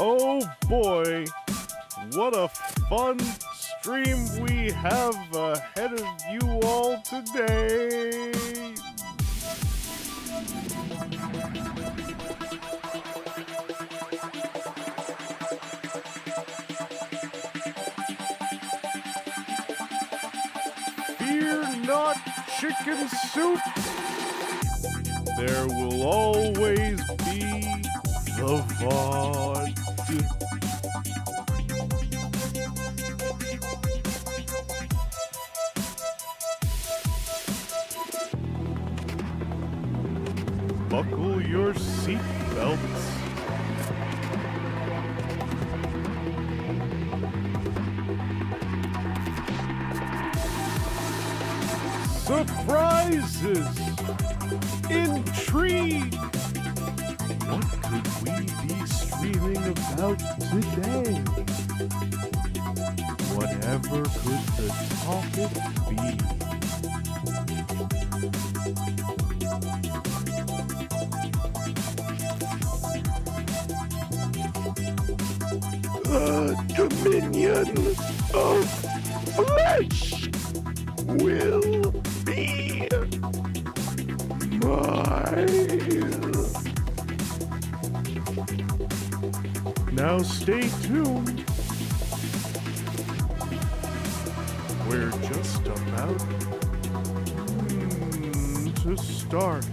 Oh boy, what a fun stream we have ahead of you all today. Fear not, chicken soup. There will always be the VOD. Buckle your seatbelts. Surprises! Intrigue! What could we be streaming about today? Whatever could the topic be? The dominion of flesh will be mine. Now stay tuned. We're just about to start.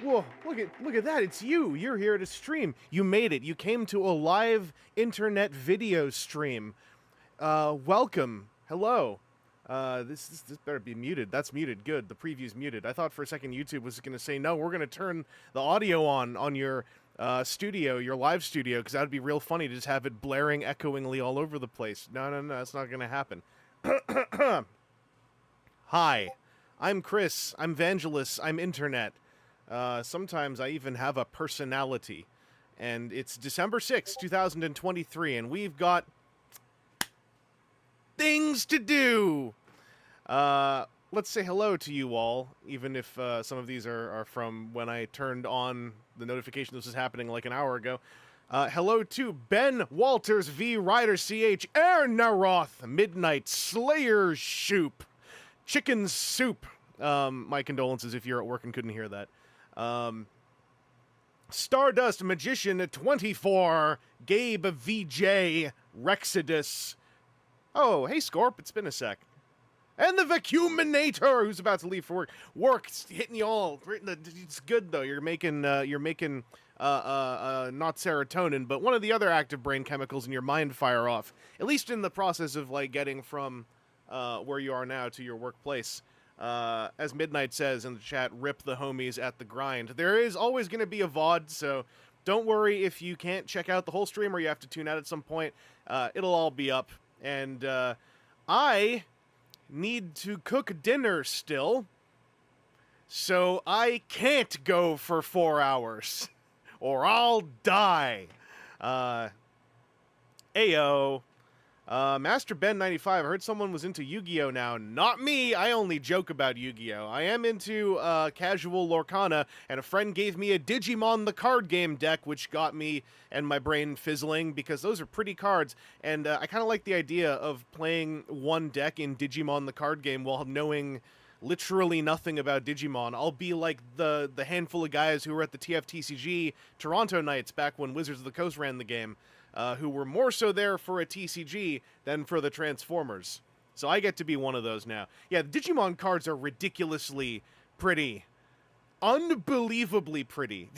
Whoa, look at that. It's you. You're here to stream. You made it. You came to a live internet video stream. Welcome. Hello. This better be muted. That's muted. Good. The preview's muted. I thought for a second YouTube was going to say, no, we're going to turn the audio on your studio, your live studio, because that would be real funny to just have it blaring echoingly all over the place. No, that's not going to happen. Hi. I'm Chris. I'm Vangelis. I'm Internet. Sometimes I even have a personality. And it's December 6th, 2023, and we've got things to do! Let's say hello to you all, even if some of these are from when I turned on the notification this was happening like an hour ago. Hello to Ben Walters V. Ryder CH Air Naroth Midnight Slayer Shoop Chicken Soup. My condolences if you're at work and couldn't hear that. Stardust Magician 24, Gabe VJ, Rexodus. Oh, hey Scorp, it's been a sec. And the Vacuuminator, who's about to leave for work. Work's hitting you all. It's good though. You're making not serotonin, but one of the other active brain chemicals in your mind fire off. At least in the process of like getting from where you are now to your workplace. As Midnight says in the chat, rip the homies at the grind. There is always going to be a VOD, so don't worry if you can't check out the whole stream or you have to tune out at some point. It'll all be up. And I need to cook dinner still, so I can't go for 4 hours, or I'll die. Ayo. Master Ben 95, I heard someone was into Yu-Gi-Oh! Now. Not me, I only joke about Yu-Gi-Oh! I am into casual Lorcana, and a friend gave me a Digimon the card game deck, which got me and my brain fizzling, because those are pretty cards, and I kind of like the idea of playing one deck in Digimon the card game while knowing literally nothing about Digimon. I'll be like the handful of guys who were at the TCG Toronto nights back when Wizards of the Coast ran the game, who were more so there for a TCG than for the Transformers. So I get to be one of those now. Yeah, the Digimon cards are ridiculously pretty. Unbelievably pretty.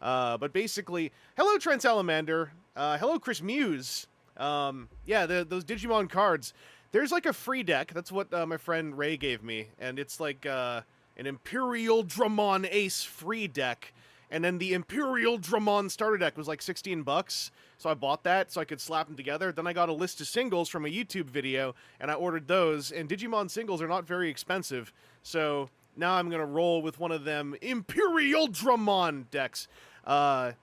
But basically, hello Trent Salamander. Hello Chris Muse. Yeah, those Digimon cards. There's like a free deck. That's what my friend Ray gave me. And it's like an Imperial Dramon Ace free deck. And then the Imperial Dramon starter deck was like $16. So I bought that so I could slap them together. Then I got a list of singles from a YouTube video, and I ordered those. And Digimon singles are not very expensive. So now I'm going to roll with one of them Imperial Dramon decks. But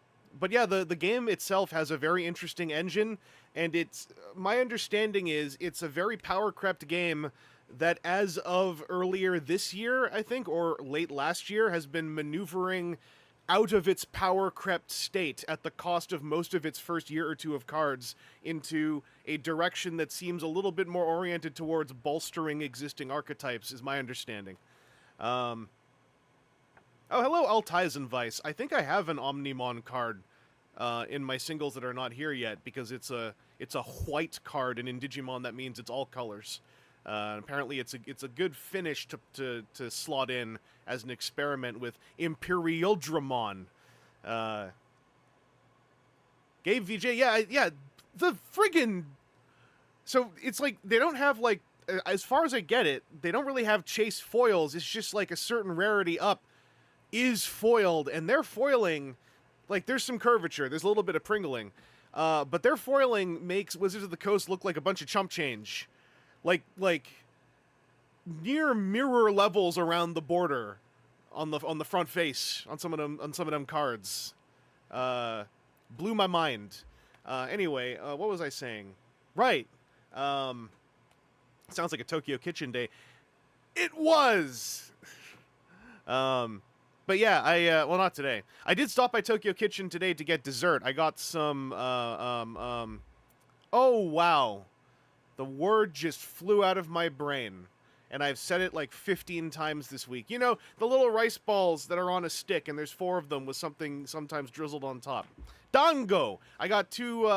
yeah, the game itself has a very interesting engine. And it's, my understanding is, it's a very power-crept game that as of earlier this year, I think, or late last year, has been maneuvering out of its power-crept state at the cost of most of its first year or two of cards into a direction that seems a little bit more oriented towards bolstering existing archetypes, is my understanding. Oh, hello, Altizenvice. I think I have an Omnimon card in my singles that are not here yet, because it's a white card, and in Digimon that means it's all colors. Apparently it's a good finish to slot in as an experiment with Imperial Dramon. Gabe VJ, yeah, the friggin'... So it's like, they don't have, like, as far as I get it, they don't really have chase foils. It's just like a certain rarity up is foiled, and their foiling, like, there's some curvature, there's a little bit of pringling, but their foiling makes Wizards of the Coast look like a bunch of chump change. Like near mirror levels around the border on the front face on some of them cards. Blew my mind. Anyway, what was I saying? Right. Sounds like a Tokyo Kitchen day. It was. But yeah, well, not today. I did stop by Tokyo Kitchen today to get dessert. I got some oh wow. The word just flew out of my brain, and I've said it like 15 times this week. You know, the little rice balls that are on a stick, and there's 4 of them with something sometimes drizzled on top. Dango! I got two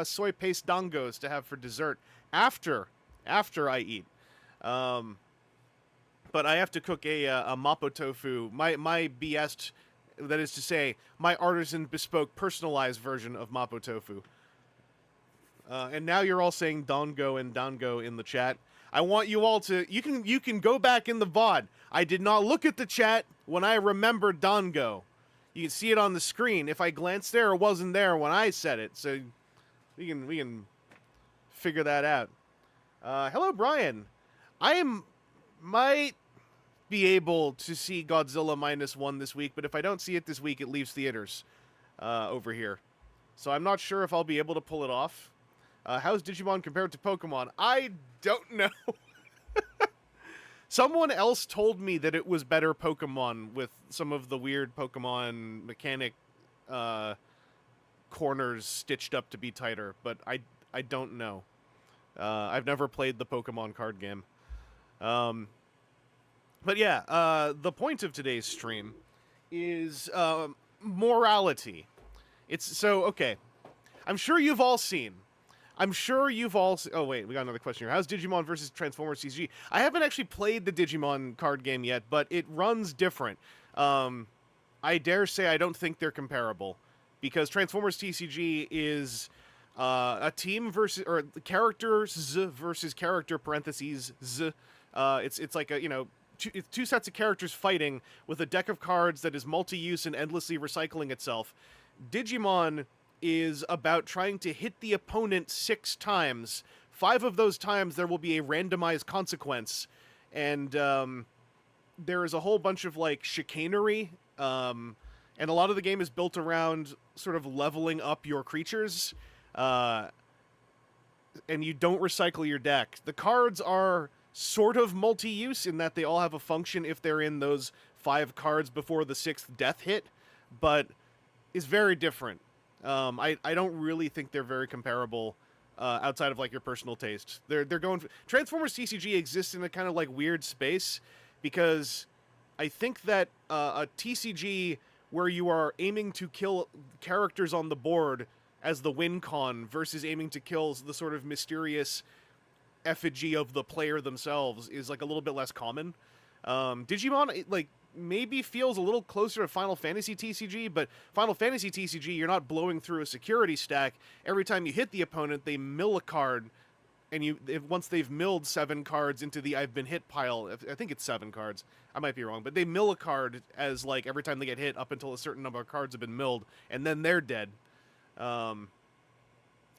soy paste dangos to have for dessert after I eat. But I have to cook a mapo tofu, my BS, that is to say, my artisan bespoke personalized version of mapo tofu. And now you're all saying Dongo and Dango in the chat. I want you all to... You can go back in the VOD. I did not look at the chat when I remembered Dango. You can see it on the screen. If I glanced there, it wasn't there when I said it. So we can figure that out. Hello, Brian. Might be able to see Godzilla -1 this week, but if I don't see it this week, it leaves theaters over here. So I'm not sure if I'll be able to pull it off. How's Digimon compared to Pokemon? I don't know. Someone else told me that it was better Pokemon with some of the weird Pokemon mechanic corners stitched up to be tighter, but I don't know. I've never played the Pokemon card game. But yeah, the point of today's stream is morality. Okay. I'm sure you've all seen. Oh, wait, we got another question here. How's Digimon versus Transformers TCG? I haven't actually played the Digimon card game yet, but it runs different. I dare say I don't think they're comparable, because Transformers TCG is a team versus, or characters versus character parentheses z. It's like a, you know, two sets of characters fighting with a deck of cards that is multi-use and endlessly recycling itself. Digimon is about trying to hit the opponent 6 times 5 of those times there will be a randomized consequence, and there is a whole bunch of like chicanery, and a lot of the game is built around sort of leveling up your creatures, and you don't recycle your deck. The cards are sort of multi-use in that they all have a function if they're in those 5 cards before the 6th death hit, but is very different. I don't really think they're very comparable outside of like your personal taste. They're going Transformers TCG exists in a kind of like weird space because I think that a TCG where you are aiming to kill characters on the board as the win con versus aiming to kill the sort of mysterious effigy of the player themselves is like a little bit less common. Digimon like maybe feels a little closer to Final Fantasy TCG, but Final Fantasy TCG, you're not blowing through a security stack. Every time you hit the opponent, they mill a card, and once they've milled 7 cards into the I've been hit pile, I think it's 7 cards, I might be wrong, but they mill a card as like every time they get hit up until a certain number of cards have been milled, and then they're dead. So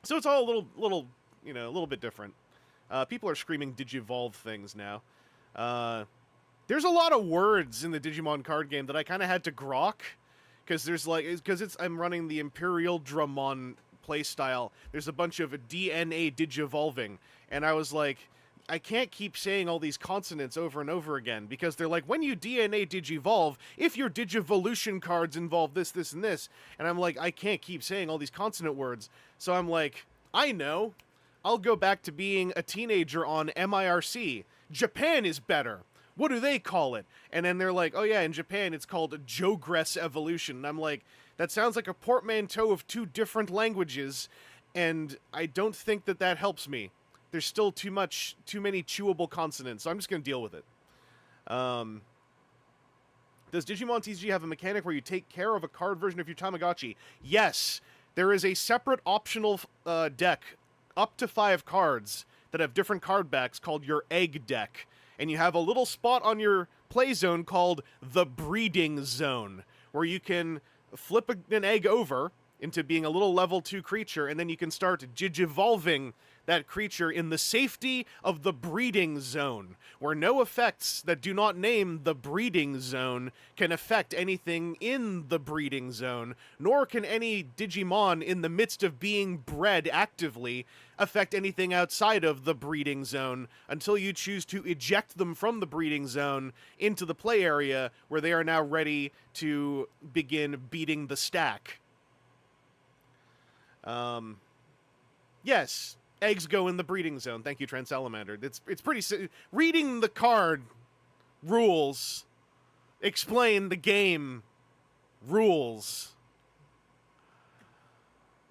it's all a little bit different. People are screaming Digivolve things now. There's a lot of words in the Digimon card game that I kind of had to grok, because I'm running the Imperial Dramon playstyle. There's a bunch of DNA digivolving, and I was like, I can't keep saying all these consonants over and over again, because they're like, when you DNA digivolve, if your Digivolution cards involve this, this, and this, and I'm like, I can't keep saying all these consonant words, so I'm like, I know, I'll go back to being a teenager on MIRC. Japan is better. What do they call it? And then they're like, oh yeah, in Japan it's called Jogress Evolution. And I'm like, that sounds like a portmanteau of 2 different languages, and I don't think that helps me. There's still too many chewable consonants, so I'm just going to deal with it. Does Digimon TCG have a mechanic where you take care of a card version of your Tamagotchi? Yes, there is a separate optional deck, up to 5 cards, that have different card backs called your egg deck. And you have a little spot on your play zone called the breeding zone, where you can flip an egg over into being a little level 2 creature, and then you can start digivolving that creature in the safety of the breeding zone, where no effects that do not name the breeding zone can affect anything in the breeding zone, nor can any Digimon in the midst of being bred actively affect anything outside of the breeding zone until you choose to eject them from the breeding zone into the play area, where they are now ready to begin beating the stack. Yes, eggs go in the breeding zone. Thank you, Trent Salamander. It's pretty... Reading the card rules explain the game rules.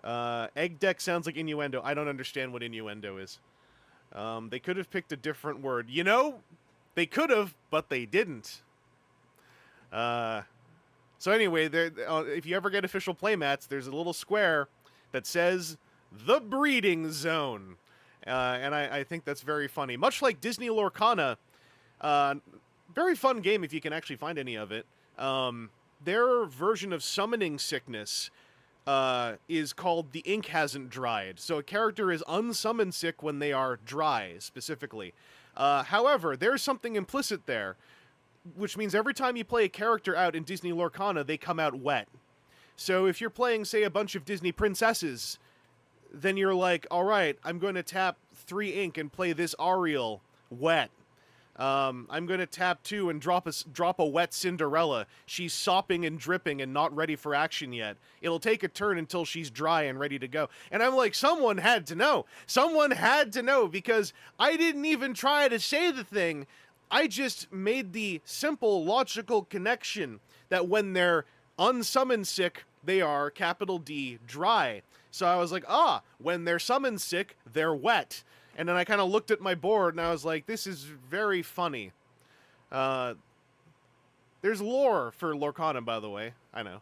Egg deck sounds like innuendo. I don't understand what innuendo is. They could have picked a different word. You know, they could have, but they didn't. So anyway, if you ever get official playmats, there's a little square that says the breeding zone. And I think that's very funny. Much like Disney Lorcana, very fun game if you can actually find any of it. Their version of summoning sickness is called The Ink Hasn't Dried. So a character is unsummon sick when they are dry, specifically. However, there's something implicit there, which means every time you play a character out in Disney Lorcana, they come out wet. So if you're playing, say, a bunch of Disney princesses, then you're like, all right, I'm going to tap 3 ink and play this Ariel wet. I'm going to tap 2 and drop a wet Cinderella. She's sopping and dripping and not ready for action yet. It'll take a turn until she's dry and ready to go. And I'm like, someone had to know. Someone had to know, because I didn't even try to say the thing. I just made the simple logical connection that when they're unsummoned sick, they are, capital D, dry. So I was like, when they're summoned sick, they're wet. And then I kind of looked at my board and I was like, this is very funny. There's lore for Lorcana, by the way. I know.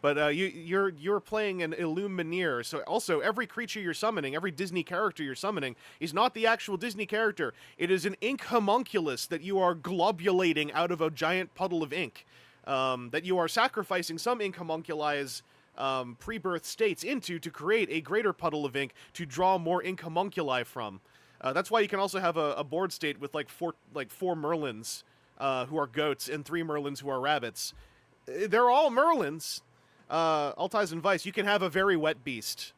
But you're playing an Illumineer, so also every creature you're summoning, every Disney character you're summoning, is not the actual Disney character. It is an ink homunculus that you are globulating out of a giant puddle of ink. That you are sacrificing some ink homunculi pre-birth states into to create a greater puddle of ink to draw more ink homunculi from. That's why you can also have a board state with like four Merlins who are goats and 3 Merlins who are rabbits. They're all Merlins. Altais and Vice, you can have a very wet beast.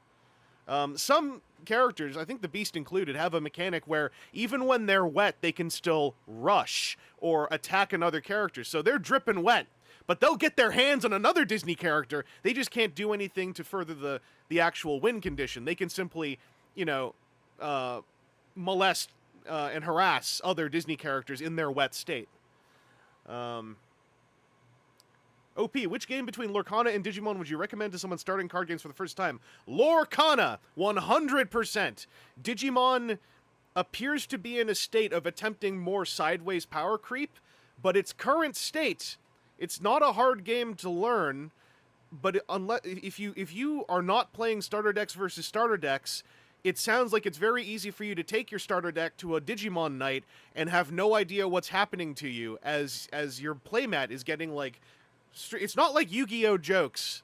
Some characters, I think the beast included, have a mechanic where even when they're wet, they can still rush or attack another character. So they're dripping wet, but they'll get their hands on another Disney character. They just can't do anything to further the actual win condition. They can simply, molest and harass other Disney characters in their wet state. OP, which game between Lorcana and Digimon would you recommend to someone starting card games for the first time? Lorcana, 100%. Digimon appears to be in a state of attempting more sideways power creep, but its current state, it's not a hard game to learn, but if you are not playing starter decks versus starter decks, it sounds like it's very easy for you to take your starter deck to a Digimon night and have no idea what's happening to you as your playmat is getting like... It's not like Yu-Gi-Oh! Jokes,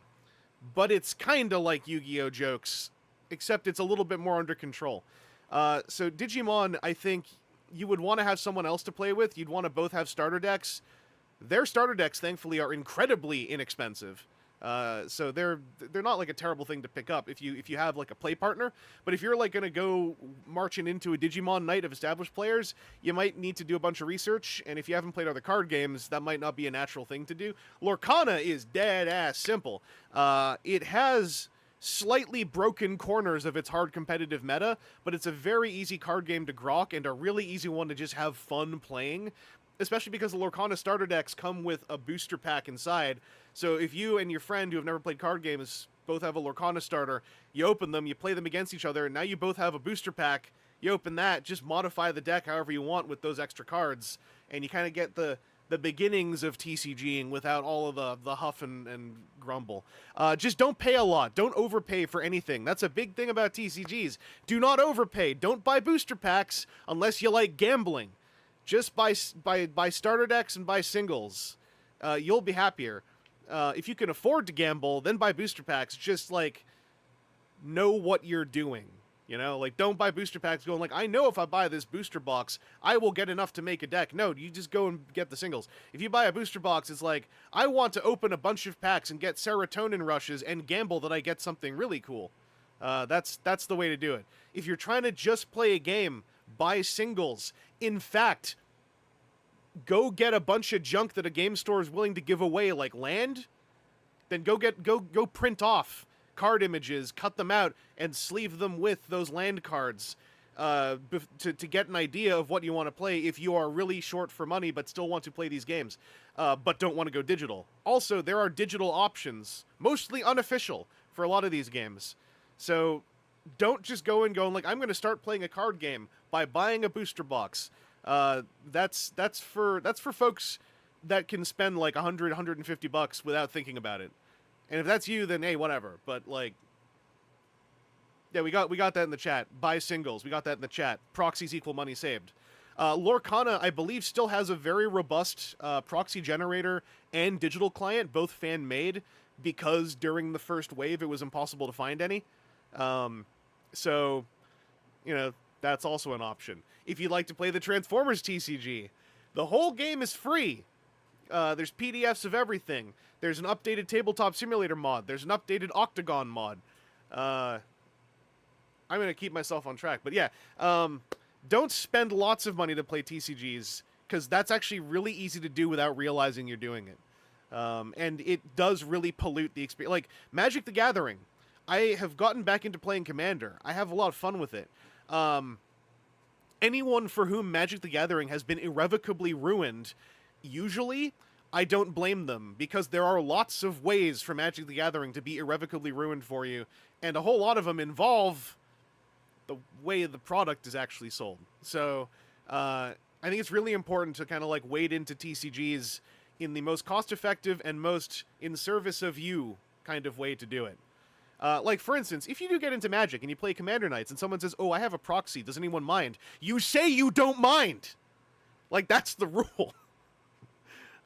but it's kind of like Yu-Gi-Oh! Jokes, except it's a little bit more under control. So Digimon, I think you would want to have someone else to play with. You'd want to both have starter decks. Their starter decks, thankfully, are incredibly inexpensive. So they're not like a terrible thing to pick up if you have like a play partner. But if you're like gonna go marching into a Digimon night of established players, you might need to do a bunch of research. And if you haven't played other card games, that might not be a natural thing to do. Lorcana is dead ass simple. It has slightly broken corners of its hard competitive meta, but it's a very easy card game to grok and a really easy one to just have fun playing. Especially because the Lorcana starter decks come with a booster pack inside. So if you and your friend who have never played card games both have a Lorcana starter, you open them, you play them against each other, and now you both have a booster pack. You open that, just modify the deck however you want with those extra cards, and you kind of get the beginnings of TCGing without all of the huff and grumble. Just don't pay a lot. Don't overpay for anything. That's a big thing about TCGs. Do not overpay. Don't buy booster packs unless you like gambling. Just buy starter decks and buy singles. You'll be happier. If you can afford to gamble, then buy booster packs. Just, like, know what you're doing. You know? Like, don't buy booster packs going, like, I know if I buy this booster box, I will get enough to make a deck. No, you just go and get the singles. If you buy a booster box, it's like, I want to open a bunch of packs and get serotonin rushes and gamble that I get something really cool. That's the way to do it. If you're trying to just play a game, buy singles. In fact, go get a bunch of junk that a game store is willing to give away, like land. Then go print off card images, cut them out, and sleeve them with those land cards to get an idea of what you want to play if you are really short for money but still want to play these games, but don't want to go digital. Also, there are digital options, mostly unofficial, for a lot of these games. So don't just go and go like, I'm going to start playing a card game by buying a booster box. That's for folks that can spend like $100-$150 without thinking about it. And if that's you, then hey, whatever. But like, yeah, we got that in the chat. Buy singles. We got that in the chat. Proxies equal money saved. Lorcana, I believe, still has a very robust proxy generator and digital client, both fan-made, because during the first wave it was impossible to find any. So, you know, that's also an option. If you'd like to play the Transformers TCG, the whole game is free. There's PDFs of everything. There's an updated Tabletop Simulator mod. There's an updated Octagon mod. I'm going to keep myself on track. But yeah, don't spend lots of money to play TCGs, because that's actually really easy to do without realizing you're doing it. And it does really pollute the experience. Like, Magic the Gathering. I have gotten back into playing Commander. I have a lot of fun with it. Anyone for whom Magic the Gathering has been irrevocably ruined, usually, I don't blame them, because there are lots of ways for Magic the Gathering to be irrevocably ruined for you, and a whole lot of them involve the way the product is actually sold. So, I think it's really important to kind of like wade into TCGs in the most cost-effective and most in service of you kind of way to do it. Like, for instance, if you do get into Magic and you play Commander Nights and someone says, oh, I have a proxy, does anyone mind? You say you don't mind! Like, that's the rule.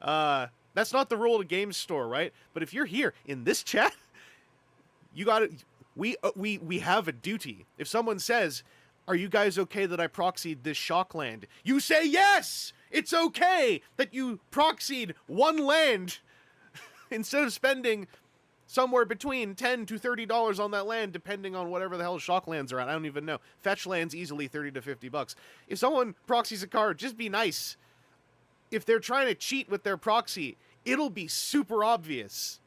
That's not the rule at a game store, right? But if you're here in this chat, you got it. We have a duty. If someone says, are you guys okay that I proxied this shock land? You say yes! It's okay that you proxied one land instead of spending somewhere between $10 to $30 on that land, depending on whatever the hell shock lands are at. I don't even know. Fetch lands easily $30 to $50. If someone proxies a card, just be nice. If they're trying to cheat with their proxy, it'll be super obvious.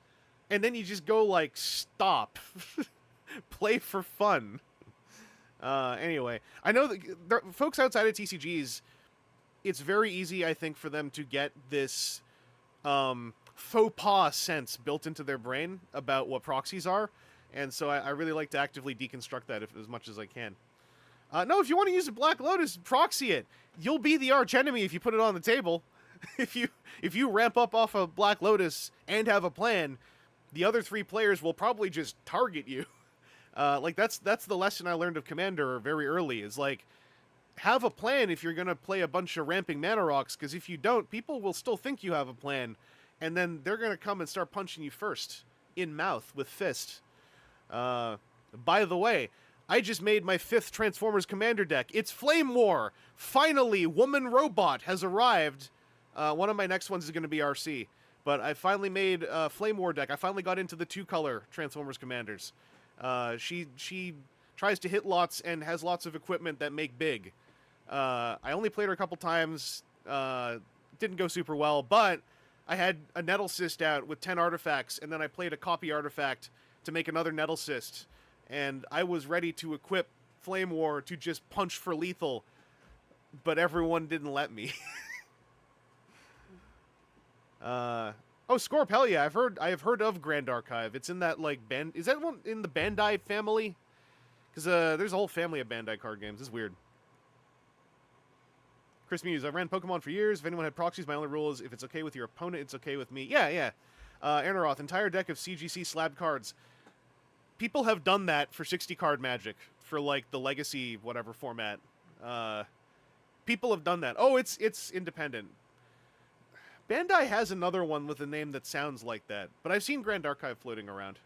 And then you just go like, stop. Play for fun. Anyway, I know that folks outside of TCGs, it's very easy, I think, for them to get this faux pas sense built into their brain about what proxies are. And so I really like to actively deconstruct that as much as I can. No, if you want to use a Black Lotus, proxy it. You'll be the arch enemy if you put it on the table. If you ramp up off a Black Lotus and have a plan, the other 3 players will probably just target you. Like that's the lesson I learned of Commander very early, is like, have a plan if you're gonna play a bunch of ramping mana rocks, because if you don't, people will still think you have a plan, and then they're gonna come and start punching you first in mouth with fist. By the way, I just made my 5th Transformers Commander deck. It's Flame War. Finally, Woman Robot has arrived. One of my next ones is gonna be RC, but I finally made a Flame War deck. I finally got into the 2-color Transformers Commanders. She tries to hit lots and has lots of equipment that make big. I only played her a couple times. Didn't go super well, but I had a Nettle Cyst out with 10 artifacts, and then I played a copy artifact to make another Nettle Cyst, and I was ready to equip Flame War to just punch for lethal, but everyone didn't let me. Oh, Scorpelia. I have heard of Grand Archive. It's in that like is that one in the Bandai family? Because there's a whole family of Bandai card games. It's weird. Chris Muse. I ran Pokemon for years. If anyone had proxies, my only rule is if it's okay with your opponent, it's okay with me. Yeah. Anaroth. Entire deck of CGC slab cards. People have done that for 60 card Magic for like the Legacy whatever format. People have done that. Oh, it's independent. Bandai has another one with a name that sounds like that, but I've seen Grand Archive floating around.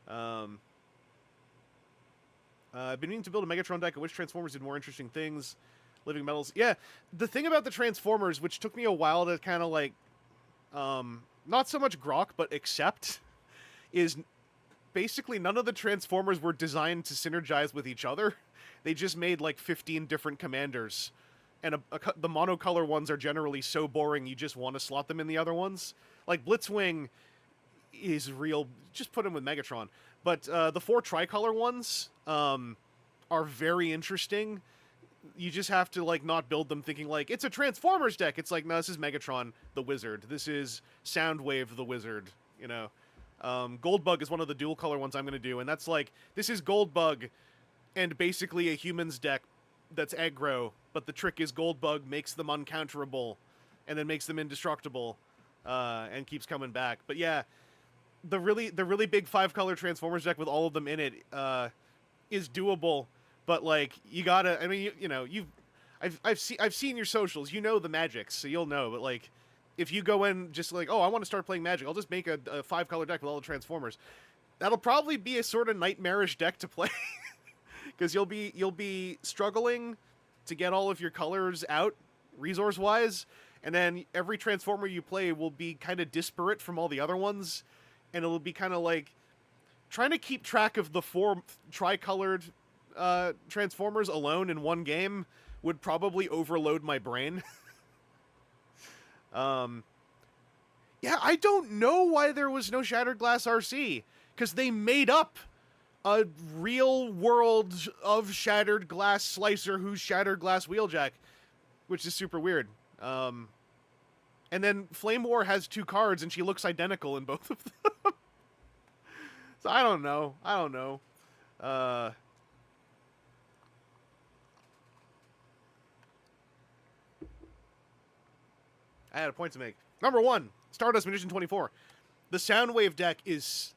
I've been meaning to build a Megatron deck. I wish Transformers did more interesting things. Living Metals. Yeah, the thing about the Transformers, which took me a while to kind of like, not so much grok, but accept, is basically none of the Transformers were designed to synergize with each other. They just made like 15 different commanders. And the monocolor ones are generally so boring you just want to slot them in the other ones. Like Blitzwing is real, just put him with Megatron. But the 4 tricolor ones are very interesting. You just have to like not build them thinking like it's a Transformers deck. It's like, no, this is Megatron the Wizard. This is Soundwave the Wizard. You know, Goldbug is one of the dual color ones I'm going to do, and that's like, this is Goldbug and basically a humans deck that's aggro, but the trick is Goldbug makes them uncounterable and then makes them indestructible and keeps coming back. But yeah, the really big 5-color Transformers deck with all of them in it is doable, but like you gotta, I mean, you know, I've seen your socials, you know the Magics, so you'll know. But like, if you go in just like, oh, I want to start playing Magic, I'll just make a 5-color deck with all the Transformers. That'll probably be a sort of nightmarish deck to play. Because you'll be struggling to get all of your colors out, resource-wise, and then every Transformer you play will be kind of disparate from all the other ones, and it'll be kind of like trying to keep track of the 4 tricolored Transformers alone in one game would probably overload my brain. Yeah, I don't know why there was no Shattered Glass RC, because they made up a real world of Shattered Glass Slicer who's Shattered Glass Wheeljack, which is super weird. And then Flame War has 2 cards and she looks identical in both of them. So I don't know. I had a point to make. Number 1, Stardust Magician 24. The Soundwave deck is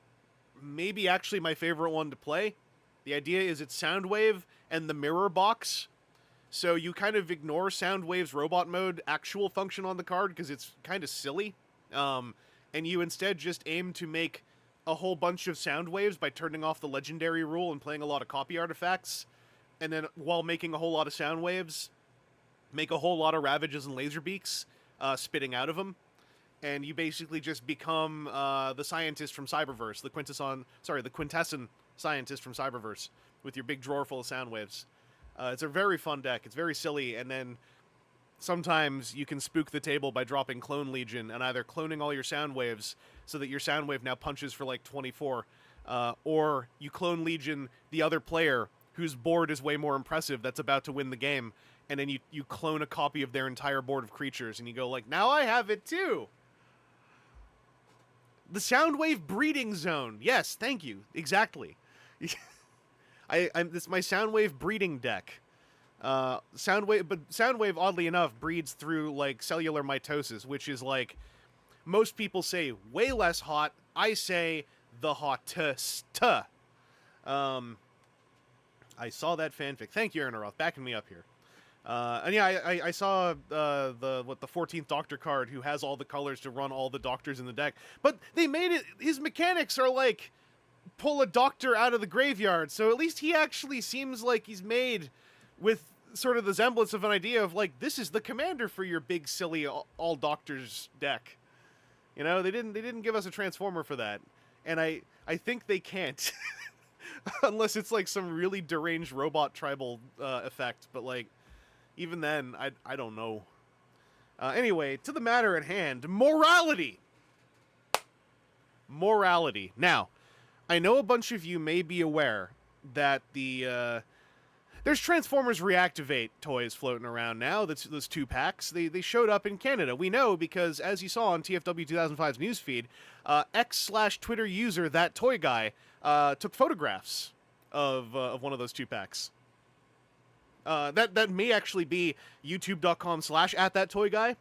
maybe actually my favorite one to play. The idea is it's Soundwave and the Mirror Box. So you kind of ignore Soundwave's robot mode actual function on the card because it's kind of silly. And you instead just aim to make a whole bunch of Soundwaves by turning off the legendary rule and playing a lot of copy artifacts. and then while making a whole lot of sound waves, make a whole lot of ravages and laser beaks spitting out of them. And you basically just become the scientist from Cyberverse, the quintessent scientist from Cyberverse, with your big drawer full of sound waves. It's a very fun deck. It's very silly, and then sometimes you can spook the table by dropping Clone Legion and either cloning all your sound waves so that your sound wave now punches for like 24, or you clone Legion the other player whose board is way more impressive that's about to win the game, and then you clone a copy of their entire board of creatures, and you go like, now I have it too! The Soundwave breeding zone. Yes, thank you. Exactly. This is my Soundwave breeding deck. Soundwave, oddly enough, breeds through like cellular mitosis, which is like most people say way less hot. I say the hottest. I saw that fanfic. Thank you, Aaron Roth, backing me up here. And yeah, I saw the 14th Doctor card, who has all the colors to run all the Doctors in the deck. But they made it, his mechanics are like, pull a Doctor out of the graveyard, so at least he actually seems like he's made with sort of the semblance of an idea of like, this is the commander for your big, silly, all Doctors deck. You know, they didn't give us a Transformer for that. And I think they can't. Unless it's like some really deranged robot tribal effect, but like, even then, I don't know. Anyway, to the matter at hand, morality! Morality. Now, I know a bunch of you may be aware that there's Transformers Reactivate toys floating around now, those 2-packs. They showed up in Canada. We know because, as you saw on TFW 2005's newsfeed, X/Twitter user, that toy guy, took photographs of one of those 2-packs. That may actually be youtube.com/@thattoyguy.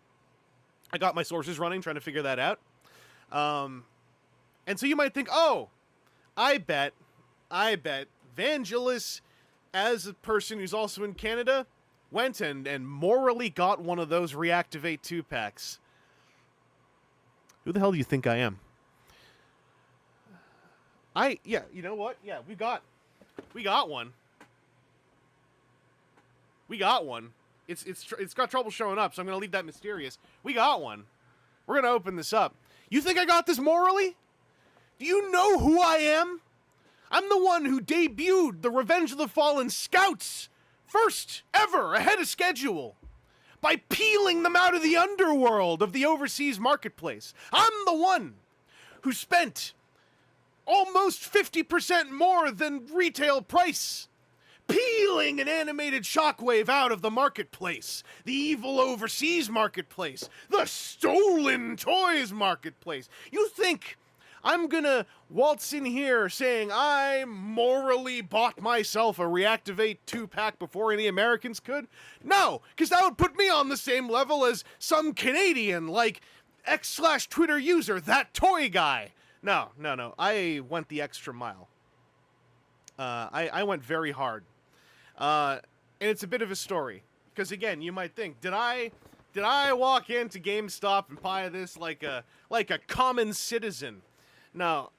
I got my sources running, trying to figure that out. And so you might think, oh, I bet Vangelis, as a person who's also in Canada, went and morally got one of those Reactivate 2-packs. Who the hell do you think I am? Yeah, you know what? Yeah, we got one. We got one. It's got trouble showing up, so I'm going to leave that mysterious. We got one. We're going to open this up. You think I got this morally? Do you know who I am? I'm the one who debuted the Revenge of the Fallen Scouts first ever ahead of schedule by peeling them out of the underworld of the overseas marketplace. I'm the one who spent almost 50% more than retail price peeling an animated Shockwave out of the marketplace, the evil overseas marketplace, the stolen toys marketplace. You think I'm gonna waltz in here saying I morally bought myself a Reactivate 2-pack before any Americans could? No, because that would put me on the same level as some Canadian like X/Twitter user, that toy guy. No. I went the extra mile. I went very hard. And it's a bit of a story. Because again, you might think, did I walk into GameStop and buy this like a common citizen? No.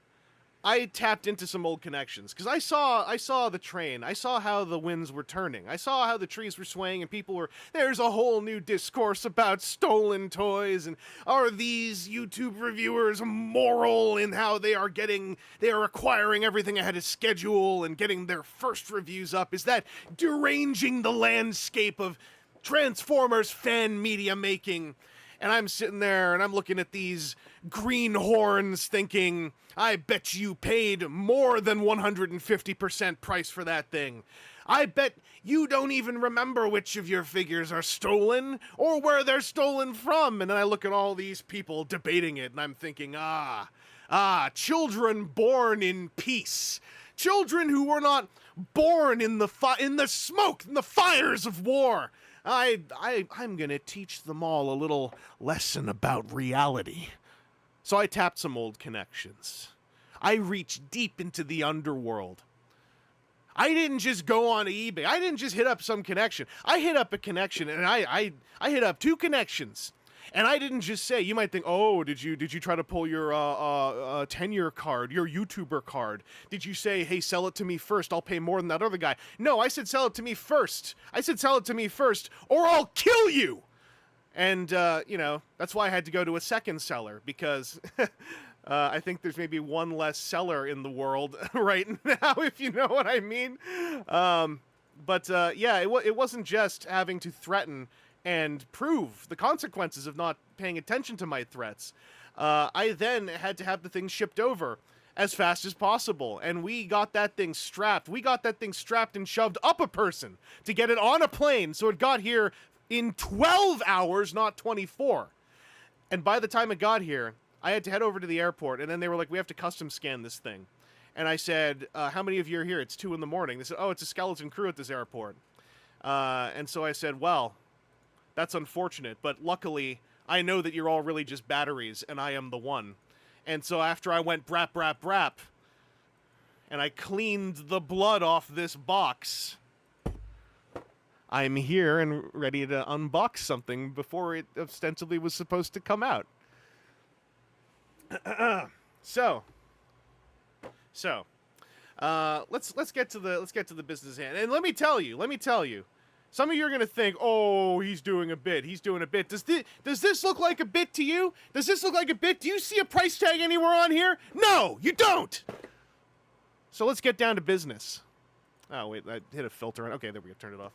I tapped into some old connections. Because I saw the train. I saw how the winds were turning. I saw how the trees were swaying and people were, there's a whole new discourse about stolen toys, and are these YouTube reviewers moral in how they are acquiring everything ahead of schedule and getting their first reviews up? Is that deranging the landscape of Transformers fan media making? And I'm sitting there and I'm looking at these greenhorns thinking, I bet you paid more than 150% price for that thing. I bet you don't even remember which of your figures are stolen or where they're stolen from. And then I look at all these people debating it and I'm thinking, children born in peace. Children who were not born in the smoke and the fires of war. I'm gonna teach them all a little lesson about reality. So I tapped some old connections. I reached deep into the underworld. I didn't just go on eBay. I didn't just hit up some connection. I hit up a connection, and I hit up 2 connections And I didn't just say, you might think, oh, did you try to pull your tenure card, your YouTuber card? Did you say, hey, sell it to me first, I'll pay more than that other guy? No, I said sell it to me first. I said sell it to me first, or I'll kill you! And, you know, that's why I had to go to a second seller, because I think there's maybe one less seller in the world right now, if you know what I mean. Yeah, it wasn't just having to threaten and prove the consequences of not paying attention to my threats. I then had to have the thing shipped over as fast as possible, and we got that thing strapped. We got that thing strapped and shoved up a person to get it on a plane, so it got here in 12 hours, not 24. And by the time it got here, I had to head over to the airport, and then they were like, we have to custom scan this thing. And I said, how many of you are here? It's 2 in the morning. They said, oh, it's a skeleton crew at this airport. And so I said, well, that's unfortunate, but luckily, I know that you're all really just batteries, and I am the one. And so after I went brap, brap, brap, and I cleaned the blood off this box, I'm here and ready to unbox something before it ostensibly was supposed to come out. So, let's get to the business hand. And let me tell you, some of you are gonna think, oh, he's doing a bit. Does this look like a bit to you? Does this look like a bit? Do you see a price tag anywhere on here? No, you don't. So let's get down to business. Oh wait, I hit a filter. Okay, there we go. Turn it off.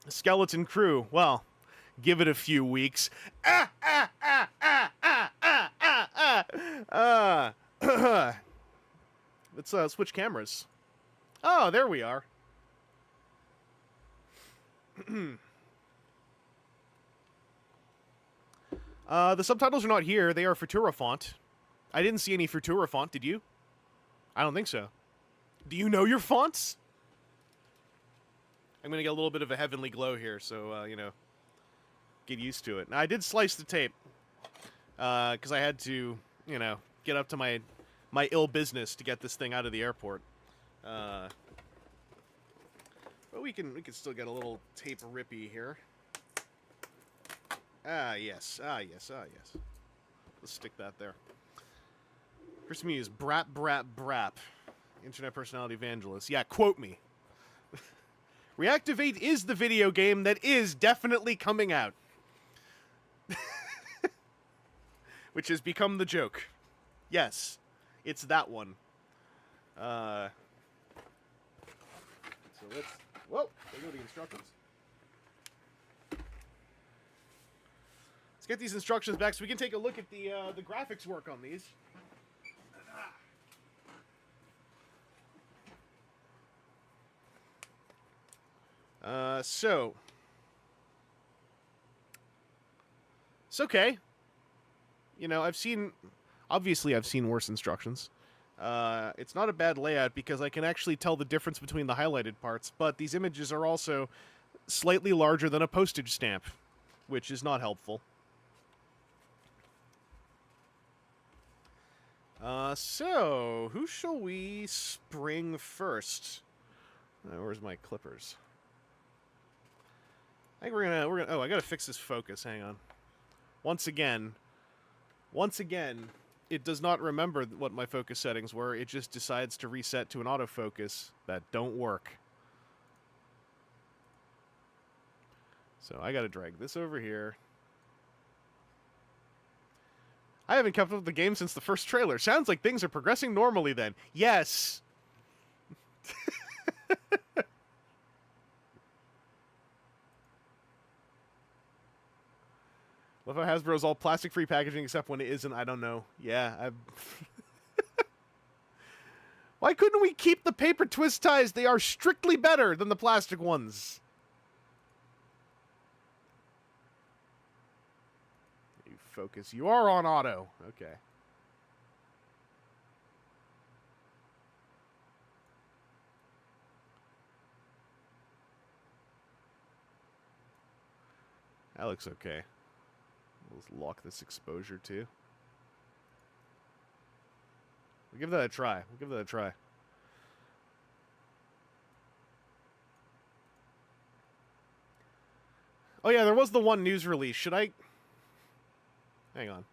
Skeleton crew. Well, give it a few weeks. Let's switch cameras. Oh, there we are. The subtitles are not here. They are Futura font. I didn't see any Futura font. Did you? I don't think so. Do you know your fonts? I'm going to get a little bit of a heavenly glow here, so, you know, get used to it. Now, I did slice the tape, because I had to, you know, get up to my ill business to get this thing out of the airport. But we can still get a little tape rippy here. Ah, yes. Let's stick that there. Chris Muse, brap, brap, brap. Internet personality evangelist. Yeah, quote me. Reactivate is the video game that is definitely coming out. Which has become the joke. Yes, it's that one. So let's... Whoa, there go the instructions. Let's get these instructions back so we can take a look at the graphics work on these. So it's okay. You know, obviously I've seen worse instructions. It's not a bad layout because I can actually tell the difference between the highlighted parts, but these images are also slightly larger than a postage stamp, which is not helpful. So who shall we spring first? Where's my clippers? I think we're gonna, oh, I gotta fix this focus, hang on. Once again, it does not remember what my focus settings were, it just decides to reset to an autofocus that don't work. So I gotta drag this over here. I haven't kept up with the game since the first trailer. Sounds like things are progressing normally then. Yes! Love how Hasbro's all plastic-free packaging except when it isn't. I don't know. Yeah, Why couldn't we keep the paper twist ties? They are strictly better than the plastic ones. You focus. You are on auto. Okay. That looks okay. Let's lock this exposure too. We'll give that a try. Oh yeah, there was the one news release. Should I... Hang on.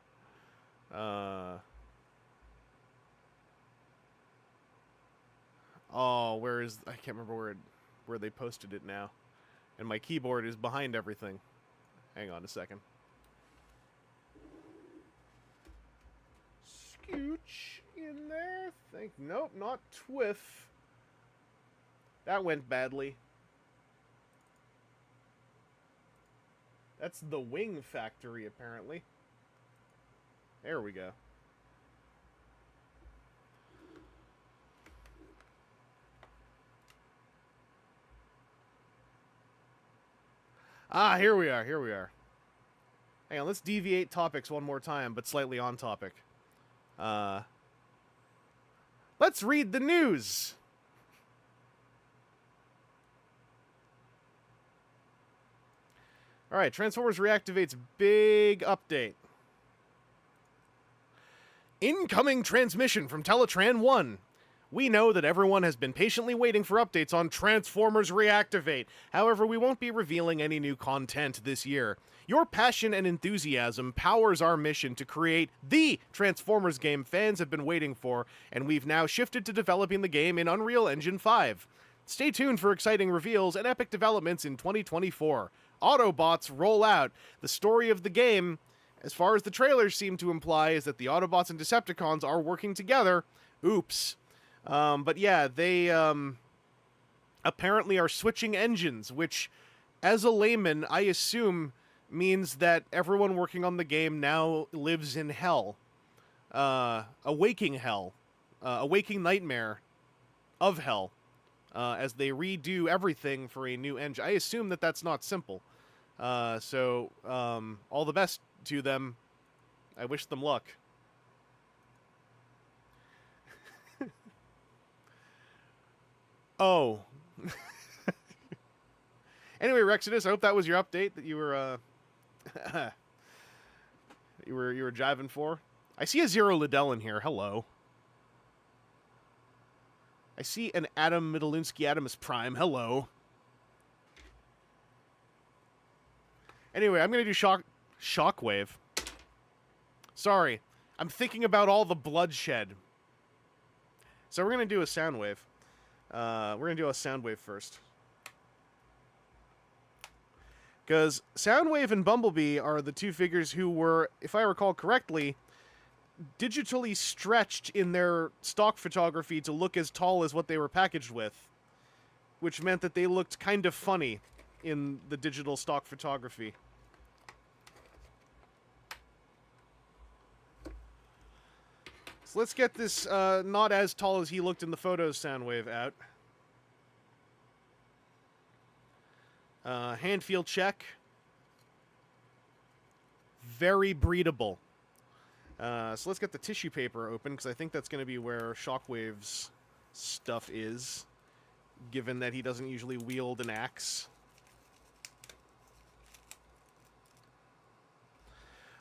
Oh, where is... I can't remember where they posted it now. And my keyboard is behind everything. Hang on a second. Scooch in there. Nope, not Twiff. That went badly. That's the Wing Factory, apparently. There we go. Ah, here we are, here we are. Hang on, let's deviate topics one more time, but slightly on topic. Let's read the news! Alright, Transformers Reactivate's big update. Incoming transmission from Teletran 1. We know that everyone has been patiently waiting for updates on Transformers Reactivate. However, we won't be revealing any new content this year. Your passion and enthusiasm powers our mission to create the Transformers game fans have been waiting for, and we've now shifted to developing the game in Unreal Engine 5. Stay tuned for exciting reveals and epic developments in 2024. Autobots roll out. The story of the game, as far as the trailers seem to imply, is that the Autobots and Decepticons are working together. Oops. But yeah, they apparently are switching engines, which, as a layman, I assume means that everyone working on the game now lives in hell. A waking hell. A waking nightmare of hell. As they redo everything for a new engine. I assume that that's not simple. So, all the best to them. I wish them luck. Oh. Anyway, Rexodus, I hope that was your update that you were you were jiving for. I see a Zero Liddell in here. Hello. I see an Adam Middlewski Adamus Prime. Hello. Anyway, I'm gonna do Shockwave. Sorry, I'm thinking about all the bloodshed. So we're gonna do a Soundwave. We're going to do a Soundwave first. Because Soundwave and Bumblebee are the two figures who were, if I recall correctly, digitally stretched in their stock photography to look as tall as what they were packaged with. Which meant that they looked kind of funny in the digital stock photography. So let's get this not as tall as he looked in the photos Soundwave out. Hand feel check. Very breedable. So let's get the tissue paper open, because I think that's going to be where Shockwave's stuff is, given that he doesn't usually wield an axe.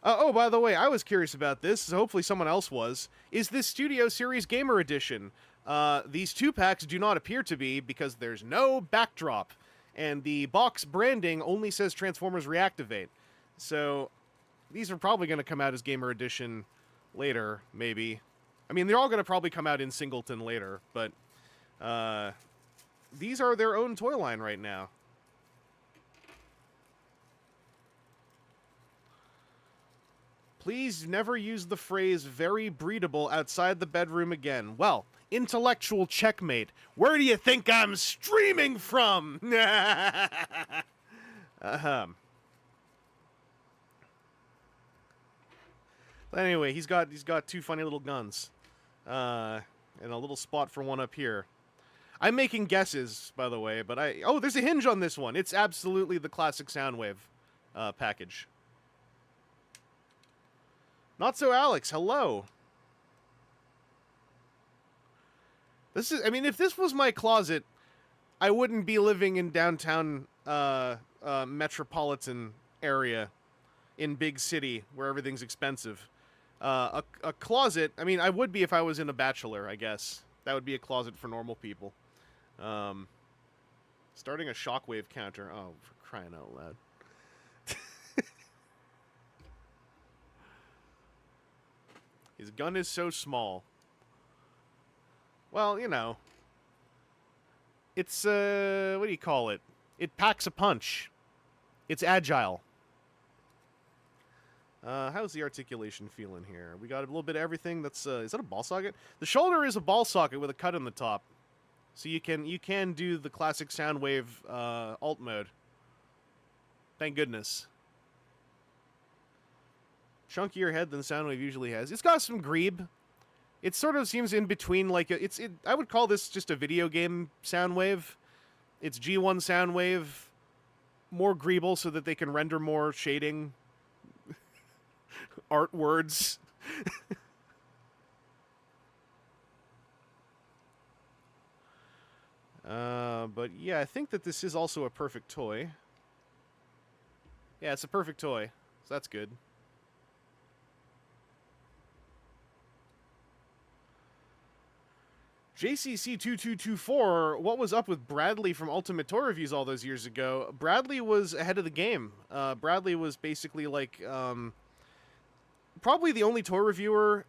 Oh, by the way, I was curious about this, so hopefully someone else was. Is this Studio Series Gamer Edition? These 2-packs do not appear to be, because there's no backdrop. And the box branding only says Transformers Reactivate. So, these are probably going to come out as Gamer Edition later, maybe. I mean, they're all going to probably come out in Singleton later, but these are their own toy line right now. Please never use the phrase very breedable outside the bedroom again. Well, intellectual checkmate. Where do you think I'm streaming from? Anyway, he's got 2 funny little guns. And a little spot for one up here. I'm making guesses, by the way, but oh, there's a hinge on this one. It's absolutely the classic Soundwave package. Not so Alex, hello. I mean, if this was my closet, I wouldn't be living in downtown metropolitan area in big city where everything's expensive. A closet, I mean, I would be if I was in a bachelor, I guess. That would be a closet for normal people. Starting a Shockwave counter. Oh, for crying out loud. His gun is so small. Well, you know. It's, what do you call it? It packs a punch. It's agile. How's the articulation feeling here? We got a little bit of everything. That's, is that a ball socket? The shoulder is a ball socket with a cut in the top. So you can do the classic Soundwave, alt mode. Thank goodness. Chunkier head than Soundwave usually has. It's got some greeb. It sort of seems in between, like, I would call this just a video game Soundwave. It's G1 Soundwave, more greeble so that they can render more shading, art words. But yeah, I think that this is also a perfect toy. Yeah, it's a perfect toy, so that's good. JCC2224, what was up with Bradley from Ultimate Toy Reviews all those years ago? Bradley was ahead of the game. Bradley was basically like, probably the only toy reviewer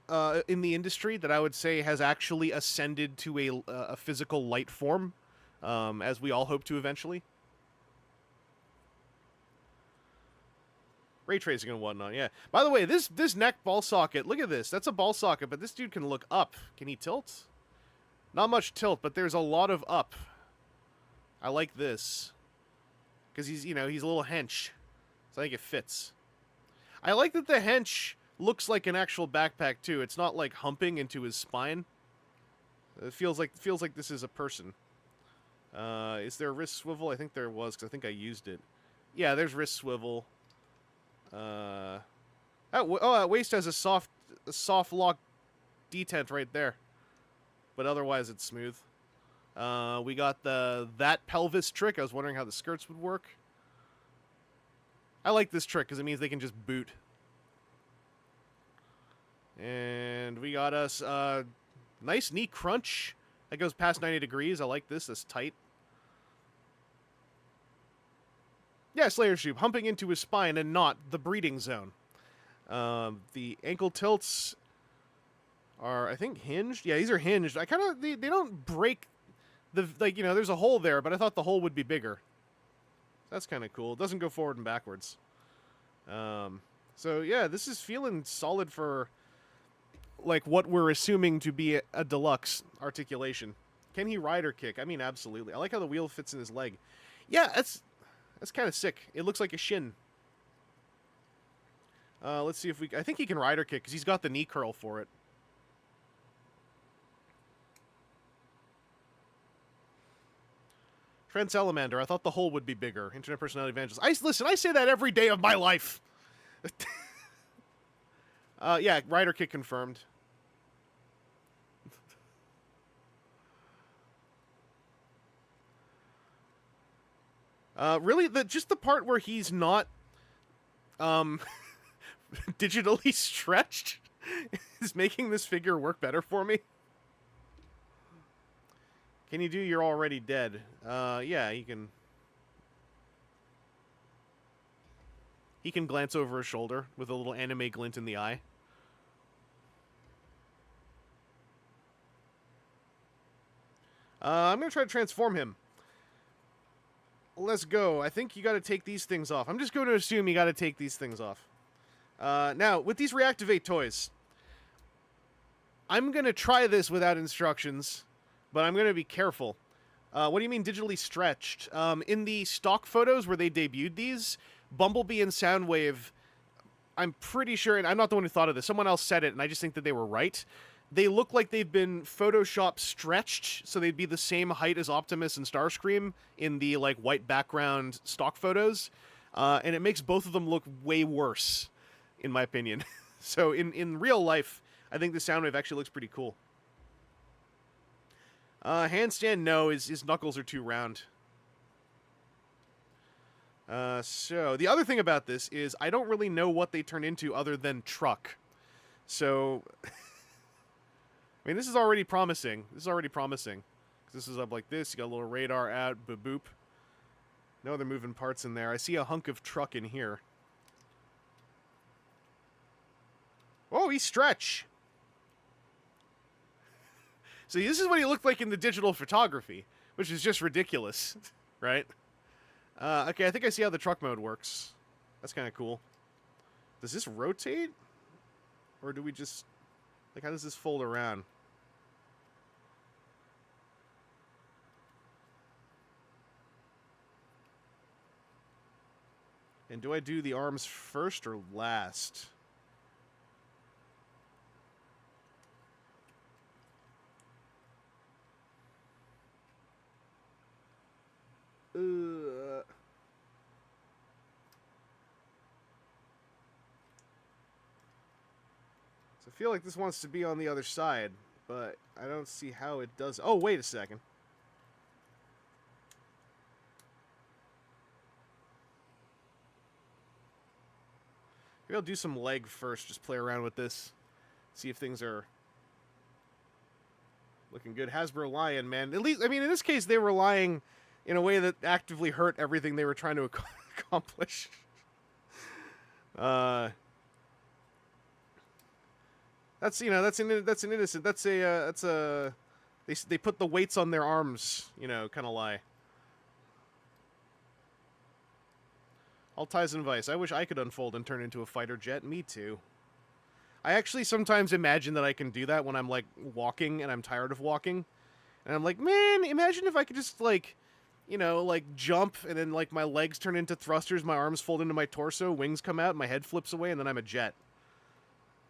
in the industry that I would say has actually ascended to a physical light form, as we all hope to eventually. Ray tracing and whatnot, yeah. By the way, this neck ball socket, look at this. That's a ball socket, but this dude can look up. Can he tilt? Not much tilt, but there's a lot of up. I like this. Because he's, you know, he's a little hench. So I think it fits. I like that the hench looks like an actual backpack, too. It's not, like, humping into his spine. It feels like this is a person. Is there a wrist swivel? I think there was, because I think I used it. Yeah, there's wrist swivel. That waist has a soft lock detent right there. But otherwise, it's smooth. We got that pelvis trick. I was wondering how the skirts would work. I like this trick because it means they can just boot. And we got us nice knee crunch. That goes past 90 degrees. I like this. That's tight. Yeah, Slayer Shoop, humping into his spine and not the breeding zone. The ankle tilts are, I think, hinged. Yeah, these are hinged. I kind of, they don't break the, like, you know, there's a hole there, but I thought the hole would be bigger. That's kind of cool. It doesn't go forward and backwards. So, yeah, this is feeling solid for, like, what we're assuming to be a deluxe articulation. Can he ride or kick? I mean, absolutely. I like how the wheel fits in his leg. Yeah, that's kind of sick. It looks like a shin. Let's see if we... I think he can ride or kick, because he's got the knee curl for it. Trent Salamander, I thought the hole would be bigger. Internet personality evangelist. Listen, I say that every day of my life. Yeah, ride or kick confirmed. Really, just the part where he's not, digitally stretched is making this figure work better for me. Can you do You're Already Dead? Yeah, he can. He can glance over his shoulder with a little anime glint in the eye. I'm going to try to transform him. Let's go. I think you got to take these things off. I'm just going to assume you got to take these things off. Now, with these Reactivate toys, I'm going to try this without instructions, but I'm going to be careful. What do you mean digitally stretched? In the stock photos where they debuted these, Bumblebee and Soundwave, I'm pretty sure, and I'm not the one who thought of this, someone else said it, and I just think that they were right. They look like they've been Photoshop stretched, so they'd be the same height as Optimus and Starscream in the, like, white background stock photos. And it makes both of them look way worse, in my opinion. So in real life, I think the Soundwave actually looks pretty cool. Handstand, no, his knuckles are too round. So, the other thing about this is I don't really know what they turn into other than truck. So... I mean, this is already promising. This is already promising. This is up like this. You got a little radar out. Boop. No other moving parts in there. I see a hunk of truck in here. Oh, he's stretch. See, this is what he looked like in the digital photography, which is just ridiculous, right? Okay, I think I see how the truck mode works. That's kind of cool. Does this rotate? Or do we just... Like, how does this fold around? And do I do the arms first or last? So I feel like this wants to be on the other side, but I don't see how it does. Oh, wait a second. Maybe I'll do some leg first, just play around with this. See if things are looking good. Hasbro Lion, man. At least, I mean, in this case, they were lying in a way that actively hurt everything they were trying to accomplish. That's, you know, that's an innocent. That's a they put the weights on their arms, you know, kind of lie. All ties and vice. I wish I could unfold and turn into a fighter jet. Me too. I actually sometimes imagine that I can do that when I'm, like, walking and I'm tired of walking. And I'm like, man, imagine if I could just, like, you know, like, jump and then, like, my legs turn into thrusters, my arms fold into my torso, wings come out, my head flips away, and then I'm a jet.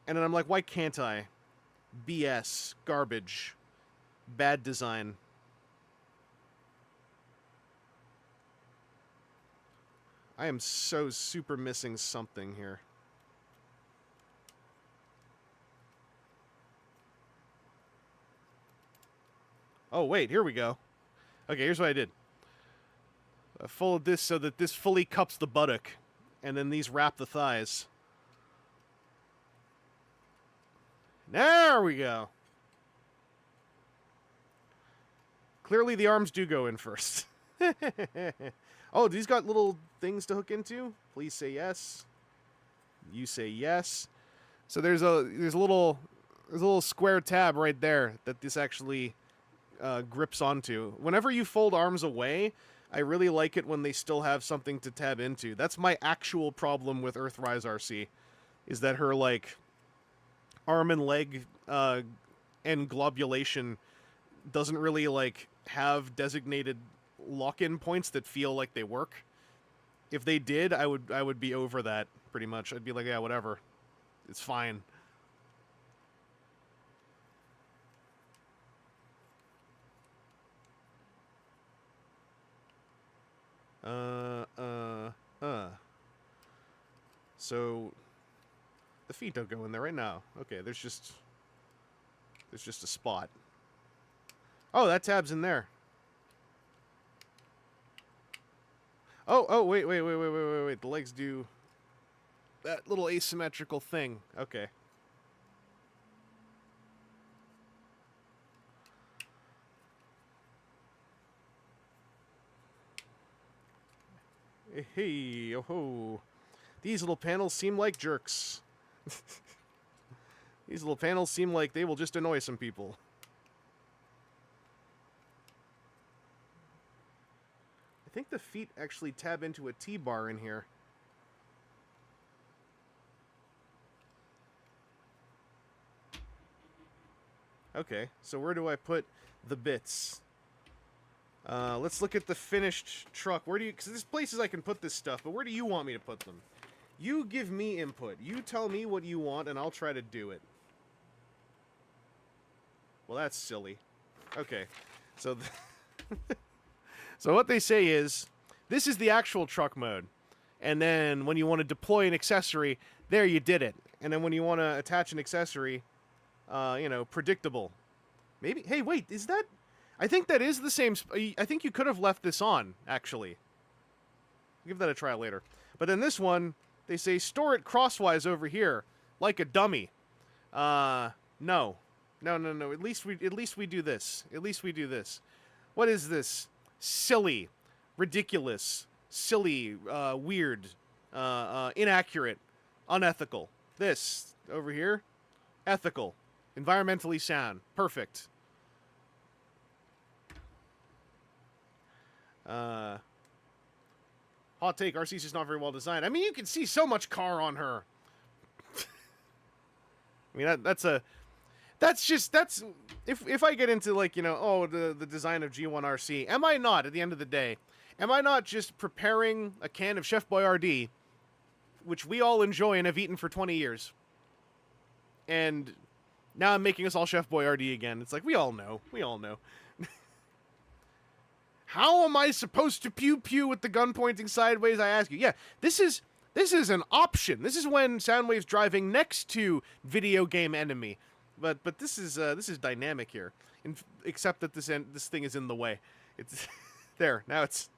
And then I'm like, why can't I? BS. Garbage. Bad design. I am so super missing something here. Oh, wait, here we go. Okay, here's what I did. I folded this so that this fully cups the buttock, and then these wrap the thighs. There we go. Clearly the arms do go in first. Oh, these got little things to hook into? Please say yes. You say yes. So there's a little square tab right there that this actually grips onto. Whenever you fold arms away, I really like it when they still have something to tab into. That's my actual problem with Earthrise RC, is that her, like, arm and leg and globulation doesn't really, like, have designated lock-in points that feel like they work. If they did, I would be over that, pretty much. I'd be like, yeah, whatever. It's fine. So the feet don't go in there right now. Okay, there's just a spot. Oh, that tab's in there. Oh, wait. The legs do that little asymmetrical thing. Okay. Hey, oh ho. These little panels seem like jerks. These little panels seem like they will just annoy some people. I think the feet actually tab into a T-bar in here. Okay, so where do I put the bits? Let's look at the finished truck. Where do you... Because there's places I can put this stuff, but where do you want me to put them? You give me input. You tell me what you want, and I'll try to do it. Well, that's silly. Okay, so... So what they say is, this is the actual truck mode. And then when you want to deploy an accessory, there you did it. And then when you want to attach an accessory, you know, predictable. Maybe... Hey, wait, is that... I think that is the same... I think you could have left this on, actually. Give that a try later. But in this one, they say, store it crosswise over here, like a dummy. No. No. At least we do this. At least we do this. What is this? Silly. Ridiculous. Silly. Weird. Inaccurate. Unethical. This, over here, ethical. Environmentally sound. Perfect. Hot take, RC's just not very well designed. I mean, you can see so much car on her. I mean, that's if I get into, like, you know, oh, the design of G1RC, am I not, at the end of the day, am I not just preparing a can of Chef Boyardee, which we all enjoy and have eaten for 20 years, and now I'm making us all Chef Boyardee again? It's like, we all know. How am I supposed to pew-pew with the gun pointing sideways, I ask you? Yeah, this is an option. This is when Soundwave's driving next to video game enemy. But this is dynamic here, except that this thing is in the way. It's there now. It's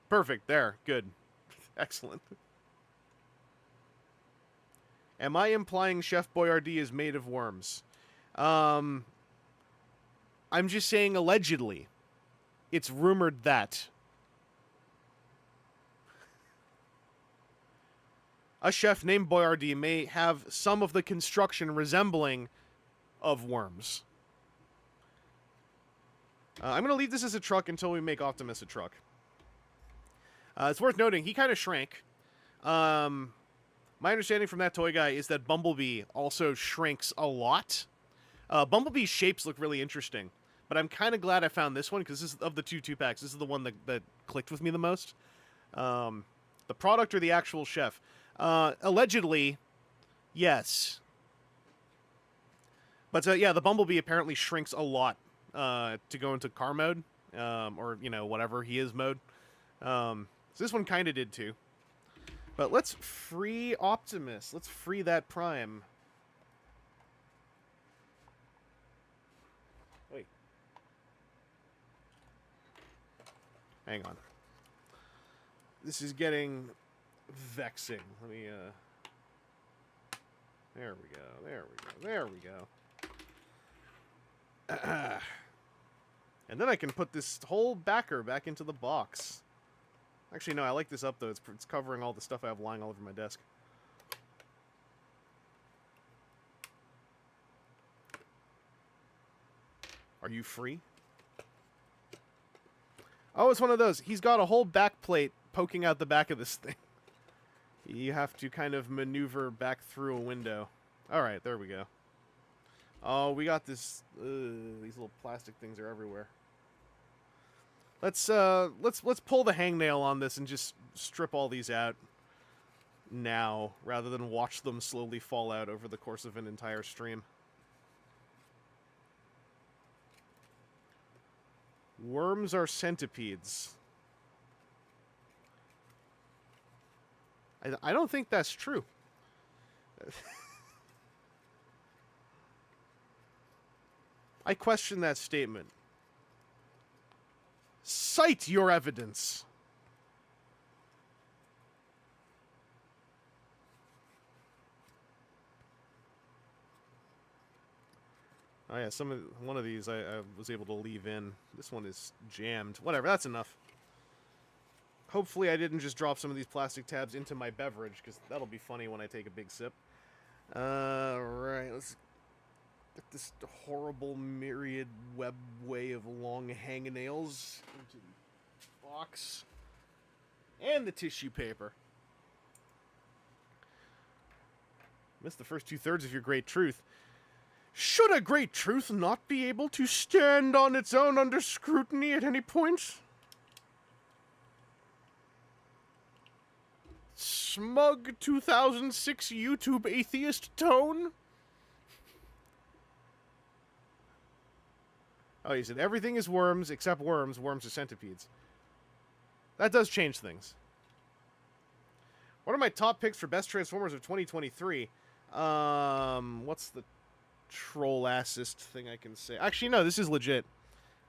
perfect. There, good, excellent. Am I implying Chef Boyardee is made of worms? I'm just saying allegedly. It's rumored that a chef named Boyardee may have some of the construction resembling of worms. I'm going to leave this as a truck until we make Optimus a truck. It's worth noting, he kind of shrank. My understanding from that toy guy is that Bumblebee also shrinks a lot. Bumblebee's shapes look really interesting. But I'm kind of glad I found this one, because this is, of the two packs, this is the one that clicked with me the most. The product or the actual chef? Allegedly, yes. But yeah, the Bumblebee apparently shrinks a lot to go into car mode, or, you know, whatever he is mode. So this one kind of did too. But let's free Optimus. Let's free that Prime. Wait. Hang on. This is getting vexing. Let me, there we go, there we go, there we go. And then I can put this whole backer back into the box. Actually, no, I like this up, though. It's covering all the stuff I have lying all over my desk. Are you free? Oh, it's one of those. He's got a whole back plate poking out the back of this thing. You have to kind of maneuver back through a window. All right, there we go. Oh, we got this. These little plastic things are everywhere. Let's pull the hangnail on this and just strip all these out now, rather than watch them slowly fall out over the course of an entire stream. Worms are centipedes. I don't think that's true. I question that statement. Cite your evidence. Oh yeah, one of these I was able to leave in. This one is jammed. Whatever, that's enough. Hopefully I didn't just drop some of these plastic tabs into my beverage, because that'll be funny when I take a big sip. Right, let's get this horrible myriad web way of long hangnails into the box. And the tissue paper. Missed the first 2/3 of your great truth. Should a great truth not be able to stand on its own under scrutiny at any point? Smug 2006 YouTube atheist tone? Oh, you said everything is worms except worms. Worms are centipedes. That does change things. What are my top picks for best Transformers of 2023? What's the troll-assist thing I can say? Actually, no, this is legit.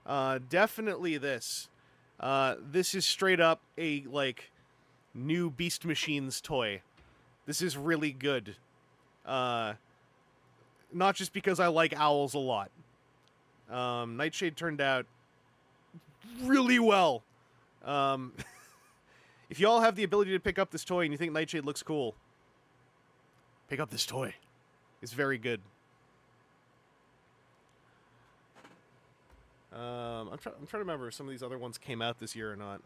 Definitely this. This is straight up a, like, new Beast Machines toy. This is really good. Not just because I like owls a lot. Nightshade turned out really well. If y'all have the ability to pick up this toy and you think Nightshade looks cool, pick up this toy. It's very good. I'm trying to remember if some of these other ones came out this year or not.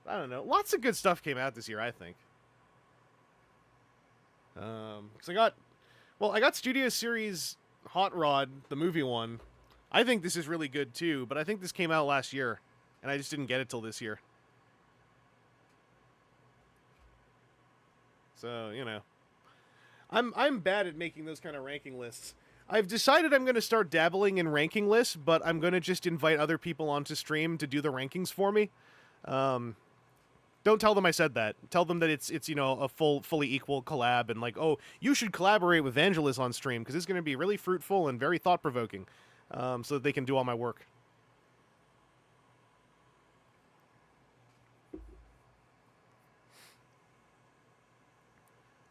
I don't know. Lots of good stuff came out this year, I think. 'Cause I got Studio Series Hot Rod, the movie one. I think this is really good too, but I think this came out last year, and I just didn't get it till this year. So, you know. I'm bad at making those kind of ranking lists. I've decided I'm going to start dabbling in ranking lists, but I'm going to just invite other people onto stream to do the rankings for me. Don't tell them I said that. Tell them that it's you know, a fully equal collab, and like, oh, you should collaborate with Vangelis on stream because it's going to be really fruitful and very thought-provoking, so that they can do all my work.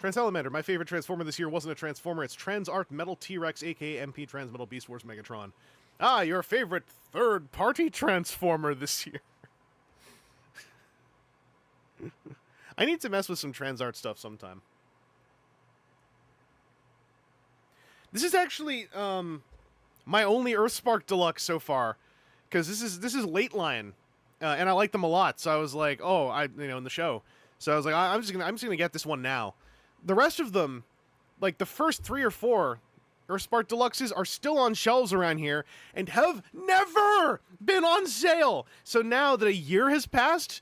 Transalamander, my favorite Transformer this year wasn't a Transformer, it's Transart Metal T-Rex, aka MP Transmetal Beast Wars Megatron. Ah, your favorite third-party Transformer this year. I need to mess with some Transart stuff sometime. This is actually my only Earthspark Deluxe so far, because this is late line, and I like them a lot. So I was like, oh, in the show. So I was like, I'm just gonna get this one now. The rest of them, like the first 3 or 4 Earthspark Deluxes, are still on shelves around here and have never been on sale. So now that a year has passed,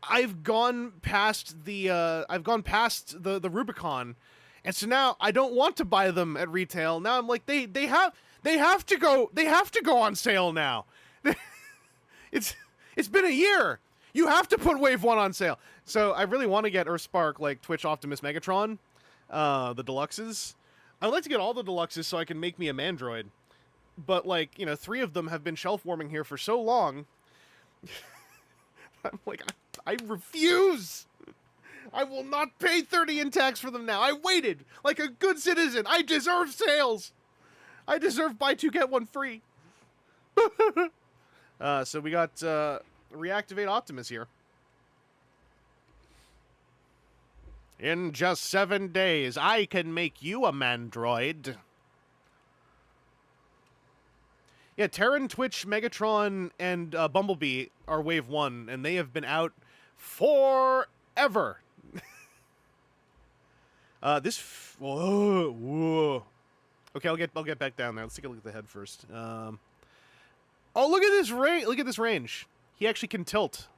I've gone past the Rubicon, and so now I don't want to buy them at retail. Now I'm like, they have to go on sale now. It's been a year. You have to put Wave 1 on sale. So I really want to get Earthspark, like Twitch Optimus Megatron, the deluxes. I'd like to get all the deluxes so I can make me a Mandroid. But, like, you know, 3 of them have been shelf warming here for so long. I'm like, I refuse. I will not pay 30 in tax for them now. I waited like a good citizen. I deserve sales. I deserve buy 2 get 1 free. So we got Reactivate Optimus here. In just 7 days, I can make you a Mandroid. Yeah, Terran, Twitch, Megatron, and Bumblebee are Wave 1, and they have been out forever. Whoa. Okay, I'll get back down there. Let's take a look at the head first. Oh, look at this range! Look at this range. He actually can tilt,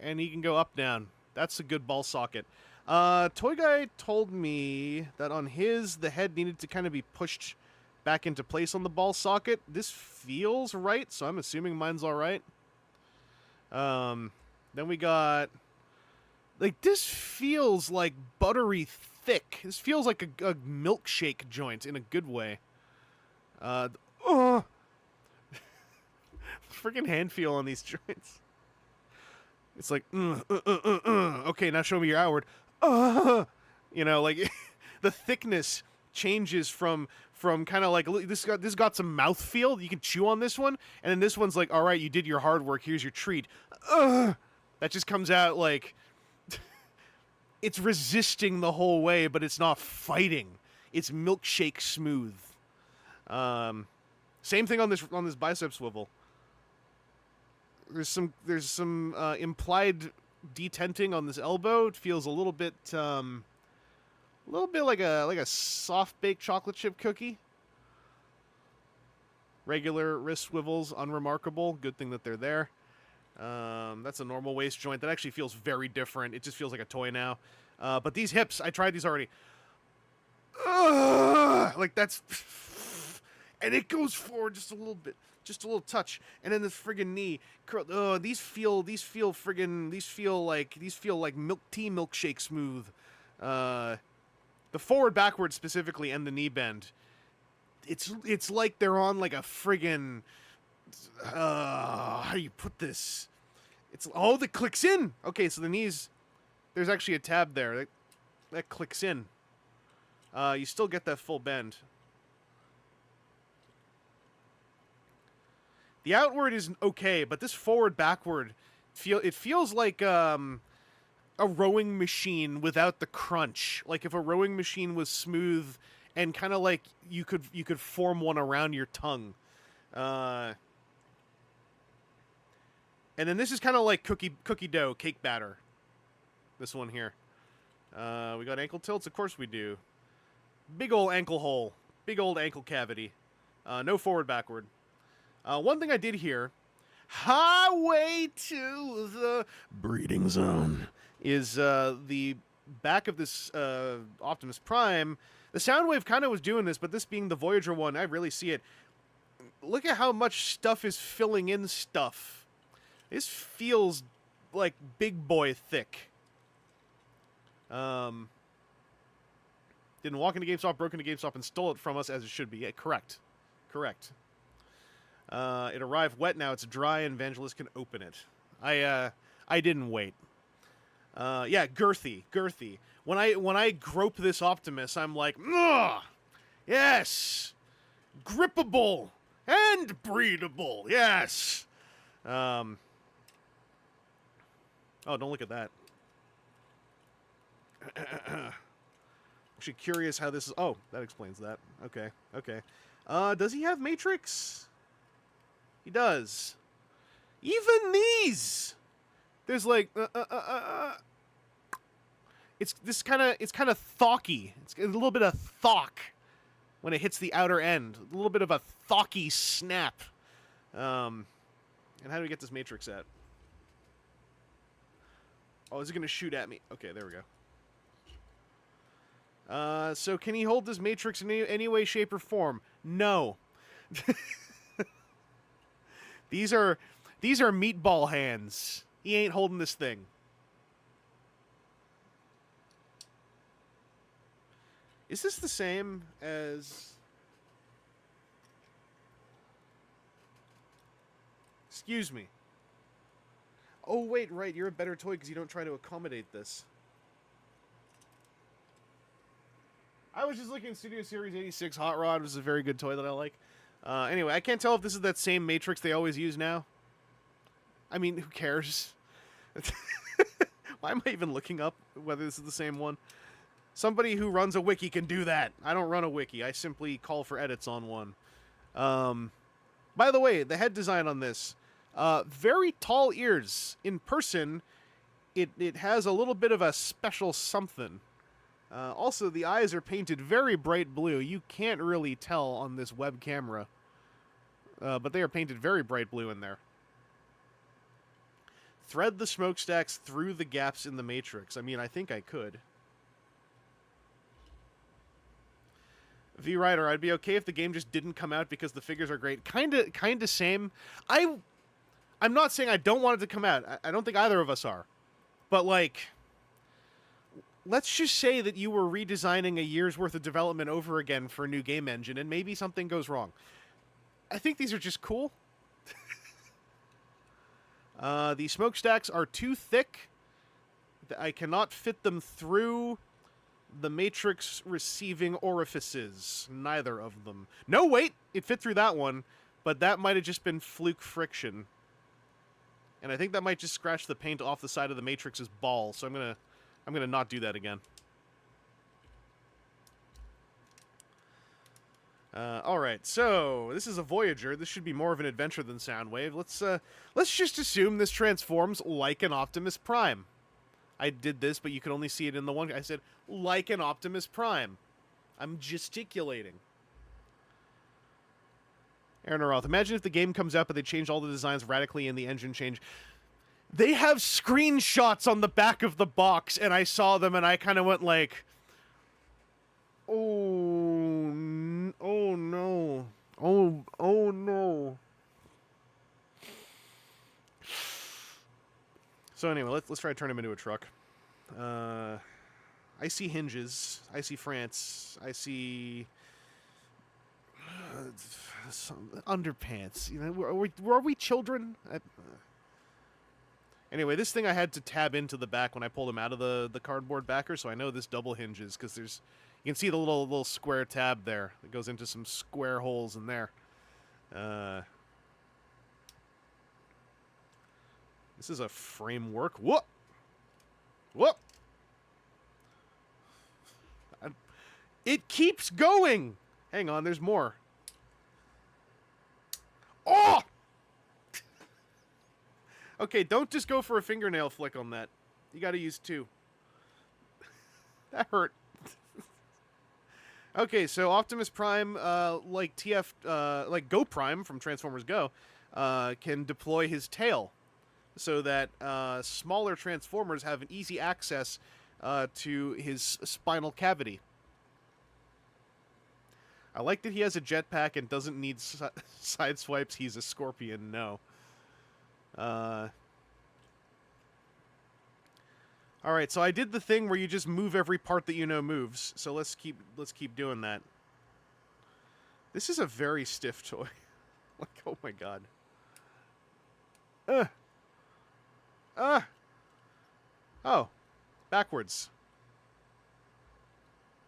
and he can go up down. That's a good ball socket. Toy Guy told me that on his, the head needed to kind of be pushed back into place on the ball socket. This feels right, so I'm assuming mine's all right. Then we got, like, this feels like buttery thick. This feels like a milkshake joint in a good way. Freaking hand feel on these joints. It's like, okay, now show me your outward. You know, like, the thickness changes from kind of like, this got some mouth feel. You can chew on this one, and then this one's like, all right, you did your hard work. Here's your treat. That just comes out like, it's resisting the whole way, but it's not fighting. It's milkshake smooth. Same thing on this bicep swivel. There's some implied detenting on this elbow. It feels a little bit like a soft baked chocolate chip cookie. Regular wrist swivels, unremarkable. Good thing that they're there. That's a normal waist joint. That actually feels very different. It just feels like a toy now. But these hips, I tried these already. Like that's, and it goes forward just a little bit. Just a little touch, and then this friggin' knee curl. Oh, these feel like milk tea milkshake smooth. The forward, backward specifically, and the knee bend. It's like they're on like a friggin'. How do you put this? That clicks in. Okay, so the knees. There's actually a tab there that clicks in. You still get that full bend. The outward is okay, but this forward-backward, it feels like a rowing machine without the crunch. Like if a rowing machine was smooth and kind of like you could form one around your tongue. And then this is kind of like cookie dough, cake batter. This one here. We got ankle tilts? Of course we do. Big old ankle hole. Big old ankle cavity. No forward, backward. One thing I did here, highway to the breeding zone, is the back of this Optimus Prime. The Soundwave kind of was doing this, but this being the Voyager one, I really see it. Look at how much stuff is filling in stuff. This feels like big boy thick. Didn't walk into GameStop, broke into GameStop, and stole it from us as it should be. Yeah, correct. Correct. It arrived wet, now it's dry, and Evangelist can open it. I didn't wait. Yeah, girthy. When I grope this Optimus, I'm like, ugh! Yes! Grippable! And breedable! Yes! Oh, don't look at that. Actually curious how this is... Oh, that explains that. Okay. Does he have Matrix? He does. Even these! There's like... It's kind of thocky. It's a little bit of thock when it hits the outer end. A little bit of a thocky snap. And how do we get this Matrix at? Oh, is it going to shoot at me? Okay, there we go. So can he hold this Matrix in any way, shape, or form? No. These are meatball hands. He ain't holding this thing. Is this the same as... Excuse me. Oh, wait, right. You're a better toy because you don't try to accommodate this. I was just looking at Studio Series 86 Hot Rod, which is a very good toy that I like. Anyway, I can't tell if this is that same Matrix they always use now. I mean, who cares? Why am I even looking up whether this is the same one? Somebody who runs a wiki can do that. I don't run a wiki. I simply call for edits on one. By the way, the head design on this, very tall ears. In person, it has a little bit of a special something. Also, the eyes are painted very bright blue. You can't really tell on this web camera. But they are painted very bright blue in there. Thread the smokestacks through the gaps in the Matrix. I mean, I think I could. V-Rider, I'd be okay if the game just didn't come out because the figures are great. Kinda same. I'm not saying I don't want it to come out. I don't think either of us are. But, like... Let's just say that you were redesigning a year's worth of development over again for a new game engine, and maybe something goes wrong. I think these are just cool. The smokestacks are too thick. I cannot fit them through the Matrix receiving orifices. Neither of them. No, wait! It fit through that one, but that might have just been fluke friction. And I think that might just scratch the paint off the side of the Matrix's ball, so I'm gonna not do that again. Alright, so this is a Voyager. This should be more of an adventure than Soundwave. Let's just assume this transforms like an Optimus Prime. I did this, but you could only see it in the one. I said, like an Optimus Prime. I'm gesticulating. Aaron Roth, imagine if the game comes out, but they change all the designs radically and the engine change. They have screenshots on the back of the box, and I saw them, and I kind of went like, oh no. Oh no. So anyway, let's try to turn him into a truck. I see hinges. I see France. I see some underpants. You know, were we children? Anyway, this thing I had to tab into the back when I pulled him out of the cardboard backer, so I know this double hinges because there's, you can see the little square tab there that goes into some square holes in there. This is a framework. Whoop! Whoop! It keeps going! Hang on, there's more. Oh! Okay, don't just go for a fingernail flick on that. You gotta use 2. That hurt. Okay, so Optimus Prime, like like Go Prime from Transformers Go, can deploy his tail so that smaller Transformers have an easy access to his spinal cavity. I like that he has a jetpack and doesn't need side swipes. He's a scorpion. No. All right, so I did the thing where you just move every part that you know moves. So let's keep doing that. This is a very stiff toy. Like, oh my god. Oh, backwards.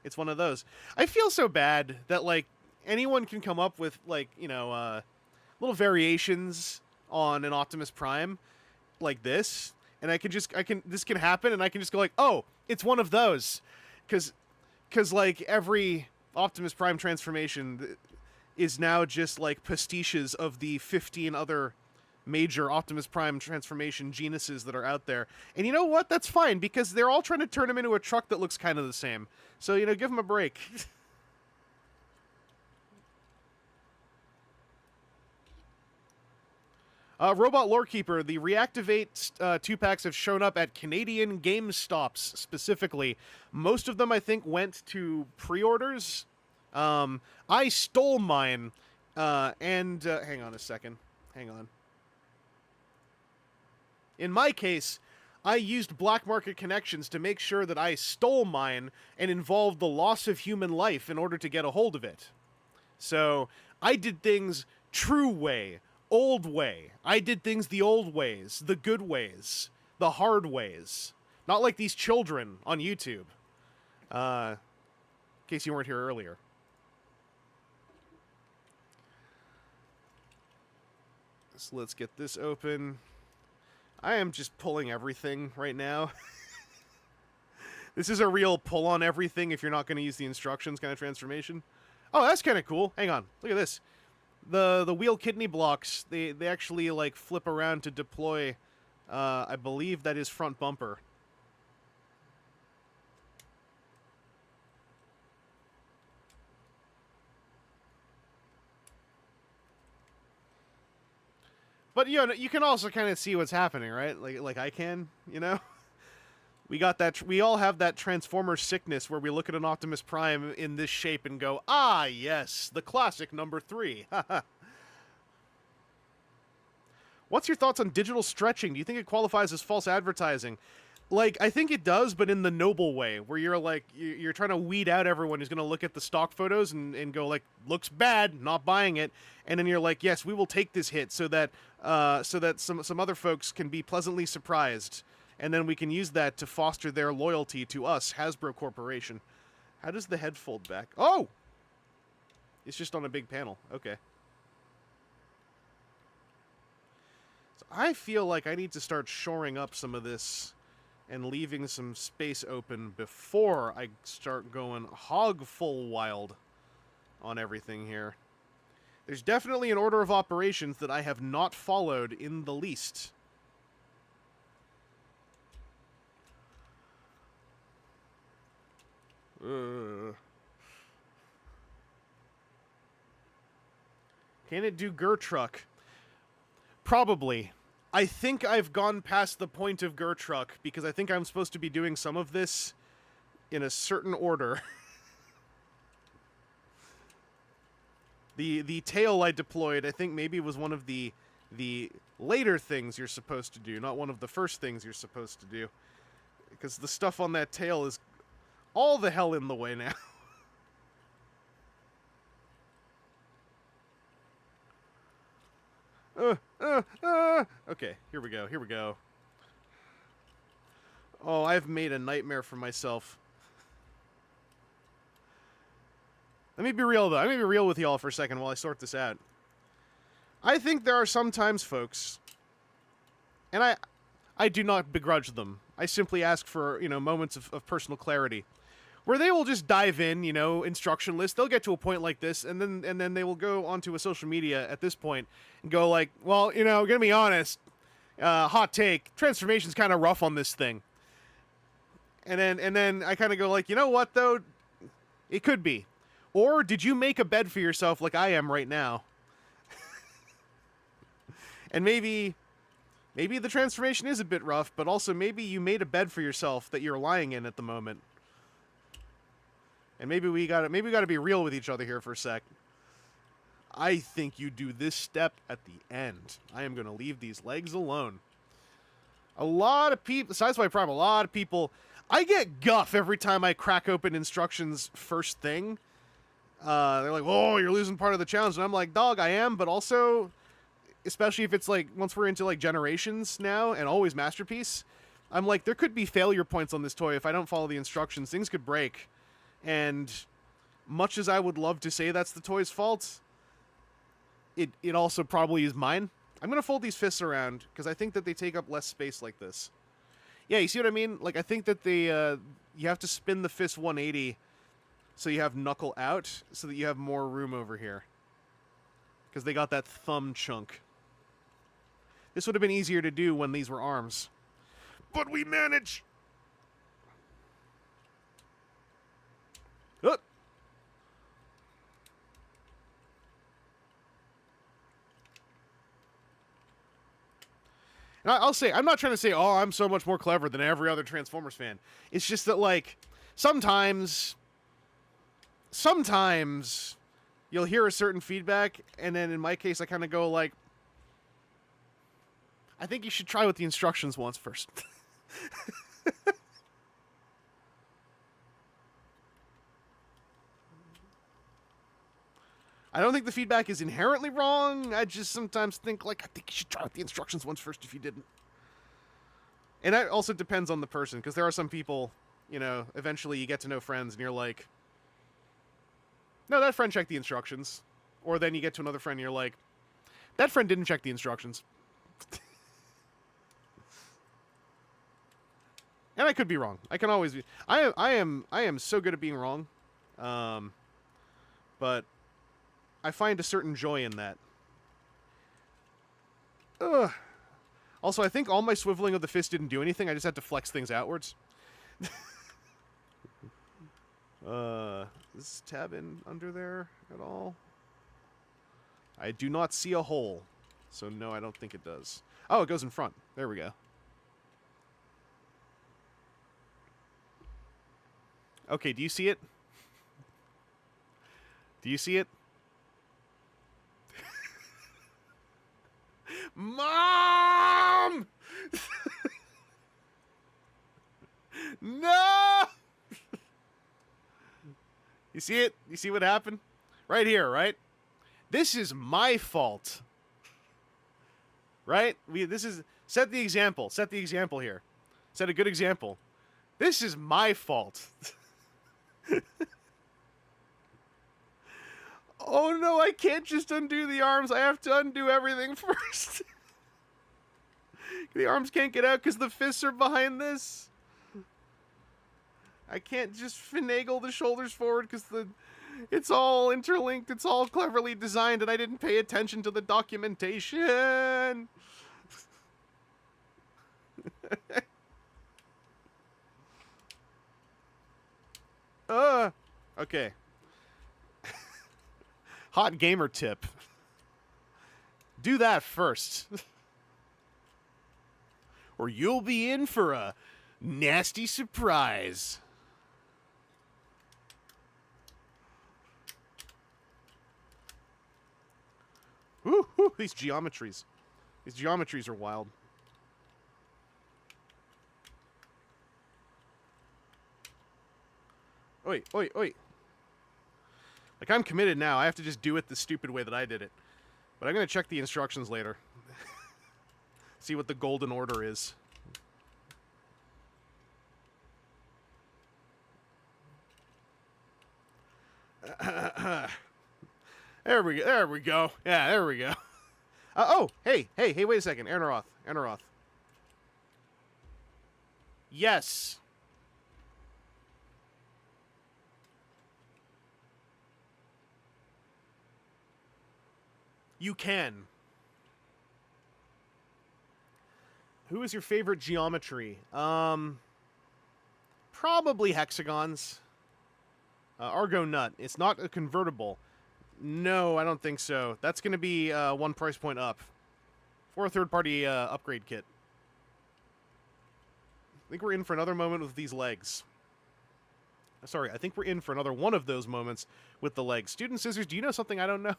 It's one of those. I feel so bad that, like, anyone can come up with, like, you know, little variations on an Optimus Prime like this, and this can happen, and I can just go like, oh, it's one of those. Because, like, every Optimus Prime transformation is now just, like, pastiches of the 15 other major Optimus Prime transformation genuses that are out there. And you know what? That's fine, because they're all trying to turn him into a truck that looks kind of the same. So, you know, give him a break. Robot Lorekeeper, the Reactivate 2-packs have shown up at Canadian GameStops specifically. Most of them, I think, went to pre-orders. I stole mine, and hang on a second. Hang on. In my case, I used black market connections to make sure that I stole mine and involved the loss of human life in order to get a hold of it. So, I did things true way, old way. I did things the old ways, the good ways, the hard ways. Not like these children on YouTube. In case you weren't here earlier. So let's get this open. I am just pulling everything right now. This is a real pull on everything if you're not going to use the instructions kind of transformation. Oh, that's kind of cool. Hang on. Look at this. The wheel kidney blocks, they actually, like, flip around to deploy, I believe that is front bumper. But, you know, you can also kind of see what's happening, right? Like I can, you know? We all have that Transformer sickness where we look at an Optimus Prime in this shape and go, ah, yes, the classic number 3. What's your thoughts on digital stretching? Do you think it qualifies as false advertising? Like, I think it does, but in the noble way, where you're like, you're trying to weed out everyone who's going to look at the stock photos and go like, looks bad, not buying it. And then you're like, yes, we will take this hit so that some other folks can be pleasantly surprised. And then we can use that to foster their loyalty to us, Hasbro Corporation. How does the head fold back? Oh! It's just on a big panel. Okay. So I feel like I need to start shoring up some of this and leaving some space open before I start going hog full wild on everything here. There's definitely an order of operations that I have not followed in the least. Can it do Gertruck? Probably. I think I've gone past the point of Gertruck because I think I'm supposed to be doing some of this in a certain order. The tail I deployed, I think maybe was one of the later things you're supposed to do, not one of the first things you're supposed to do. Because the stuff on that tail is all the hell in the way now. Okay, here we go. Oh, I've made a nightmare for myself. Let me be real, though. I'm going to be real with y'all for a second while I sort this out. I think there are some times, folks, and I do not begrudge them. I simply ask for, you know, moments of personal clarity, where they will just dive in, you know, instruction list. They'll get to a point like this, and then they will go onto a social media at this point and go like, well, you know, gonna be honest, hot take, transformation's kind of rough on this thing. And then I kind of go like, you know what though, it could be. Or did you make a bed for yourself like I am right now? And maybe the transformation is a bit rough, but also maybe you made a bed for yourself that you're lying in at the moment. And maybe we gotta be real with each other here for a sec. I think you do this step at the end. I am gonna leave these legs alone. A lot of people, besides my prime, a lot of people, I get guff every time I crack open instructions first thing. They're like, oh, you're losing part of the challenge. And I'm like, dog, I am, but also, especially if it's like, once we're into like generations now and always masterpiece, I'm like, there could be failure points on this toy if I don't follow the instructions. Things could break. And much as I would love to say that's the toy's fault, it also probably is mine. I'm going to fold these fists around because I think that they take up less space like this. Yeah, you see what I mean? Like, I think that you have to spin the fist 180 so you have knuckle out so that you have more room over here. Because they got that thumb chunk. This would have been easier to do when these were arms. But we manage! Oh. And I'll say, I'm not trying to say, oh, I'm so much more clever than every other Transformers fan. It's just that, like, sometimes you'll hear a certain feedback, and then in my case, I kind of go like, I think you should try with the instructions once first. I don't think the feedback is inherently wrong. I just sometimes think, like, I think you should try with the instructions once first if you didn't. And that also depends on the person, because there are some people, you know, eventually you get to know friends, and you're like, no, that friend checked the instructions. Or then you get to another friend, and you're like, that friend didn't check the instructions. And I could be wrong. I can always be. I am so good at being wrong. But I find a certain joy in that. Ugh. Also, I think all my swiveling of the fist didn't do anything. I just had to flex things outwards. Is tab in under there at all? I do not see a hole. So no, I don't think it does. Oh, it goes in front. There we go. Okay, do you see it? Do you see it? Mom! No! You see it? You see what happened? Right here, right? This is my fault. Right? This is... Set the example. Set the example here. Set a good example. This is my fault. Oh no, I can't just undo the arms. I have to undo everything first. The arms can't get out because the fists are behind this. I can't just finagle the shoulders forward because it's all interlinked. It's all cleverly designed, and I didn't pay attention to the documentation. Okay. Hot gamer tip. Do that first. Or you'll be in for a nasty surprise. Woo, woo, these geometries. These geometries are wild. Oi, oi, oi. Like, I'm committed now. I have to just do it the stupid way that I did it. But I'm going to check the instructions later. See what the golden order is. There we go. There we go. Yeah, there we go. Oh, hey, wait a second. Anaroth. Yes. You can. Who is your favorite geometry? Probably hexagons. Argo Nut. It's not a convertible. No, I don't think so. That's going to be one price point up. For a third-party upgrade kit. I think we're in for another moment with these legs. Sorry, I think we're in for another one of those moments with the legs. Student Scissors, do you know something I don't know?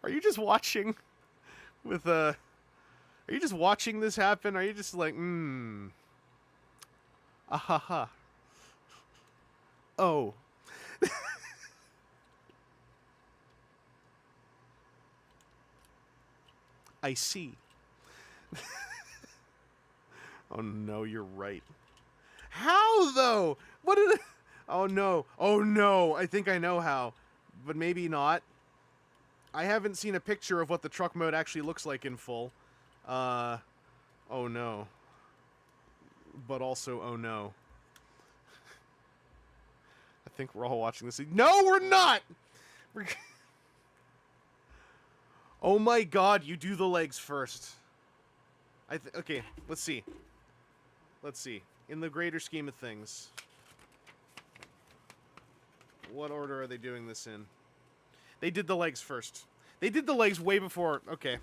Are you just watching with Are you just watching this happen? Are you just like, ahaha. Oh. I see. Oh no, you're right. How though? What did it... Oh no. Oh no. I think I know how. But maybe not. I haven't seen a picture of what the truck mode actually looks like in full. Oh no. But also, oh no. I think we're all watching this. No, we're not! Oh my god, you do the legs first. Okay, let's see. Let's see. In the greater scheme of things. What order are they doing this in? They did the legs first. They did the legs way before... Okay.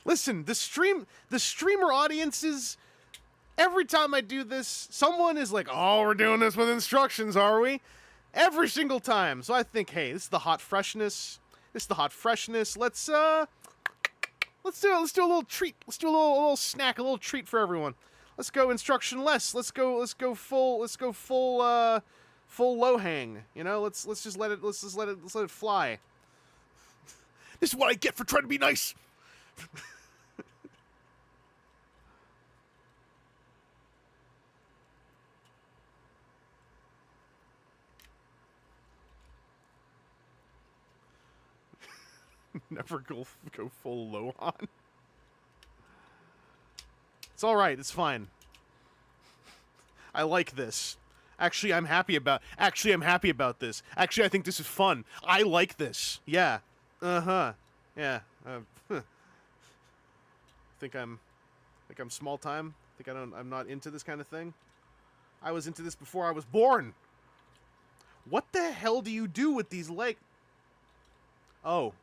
Listen, the streamer audiences... Every time I do this, someone is like, oh, we're doing this with instructions, are we? Every single time. So I think, hey, this is the hot freshness. This is the hot freshness. Let's do a little treat. Let's do a little snack, a little treat for everyone. Let's go instructionless. Let's go full low hang. You know, let's just let it fly. This is what I get for trying to be nice. Never go full low on. It's all right. It's fine. I like this. Actually, I'm happy about this. Actually, I think this is fun. I like this. Yeah. Uh-huh. Yeah. Think I'm small time. I'm not into this kind of thing. I was into this before I was born. What the hell do you do with these legs? Oh.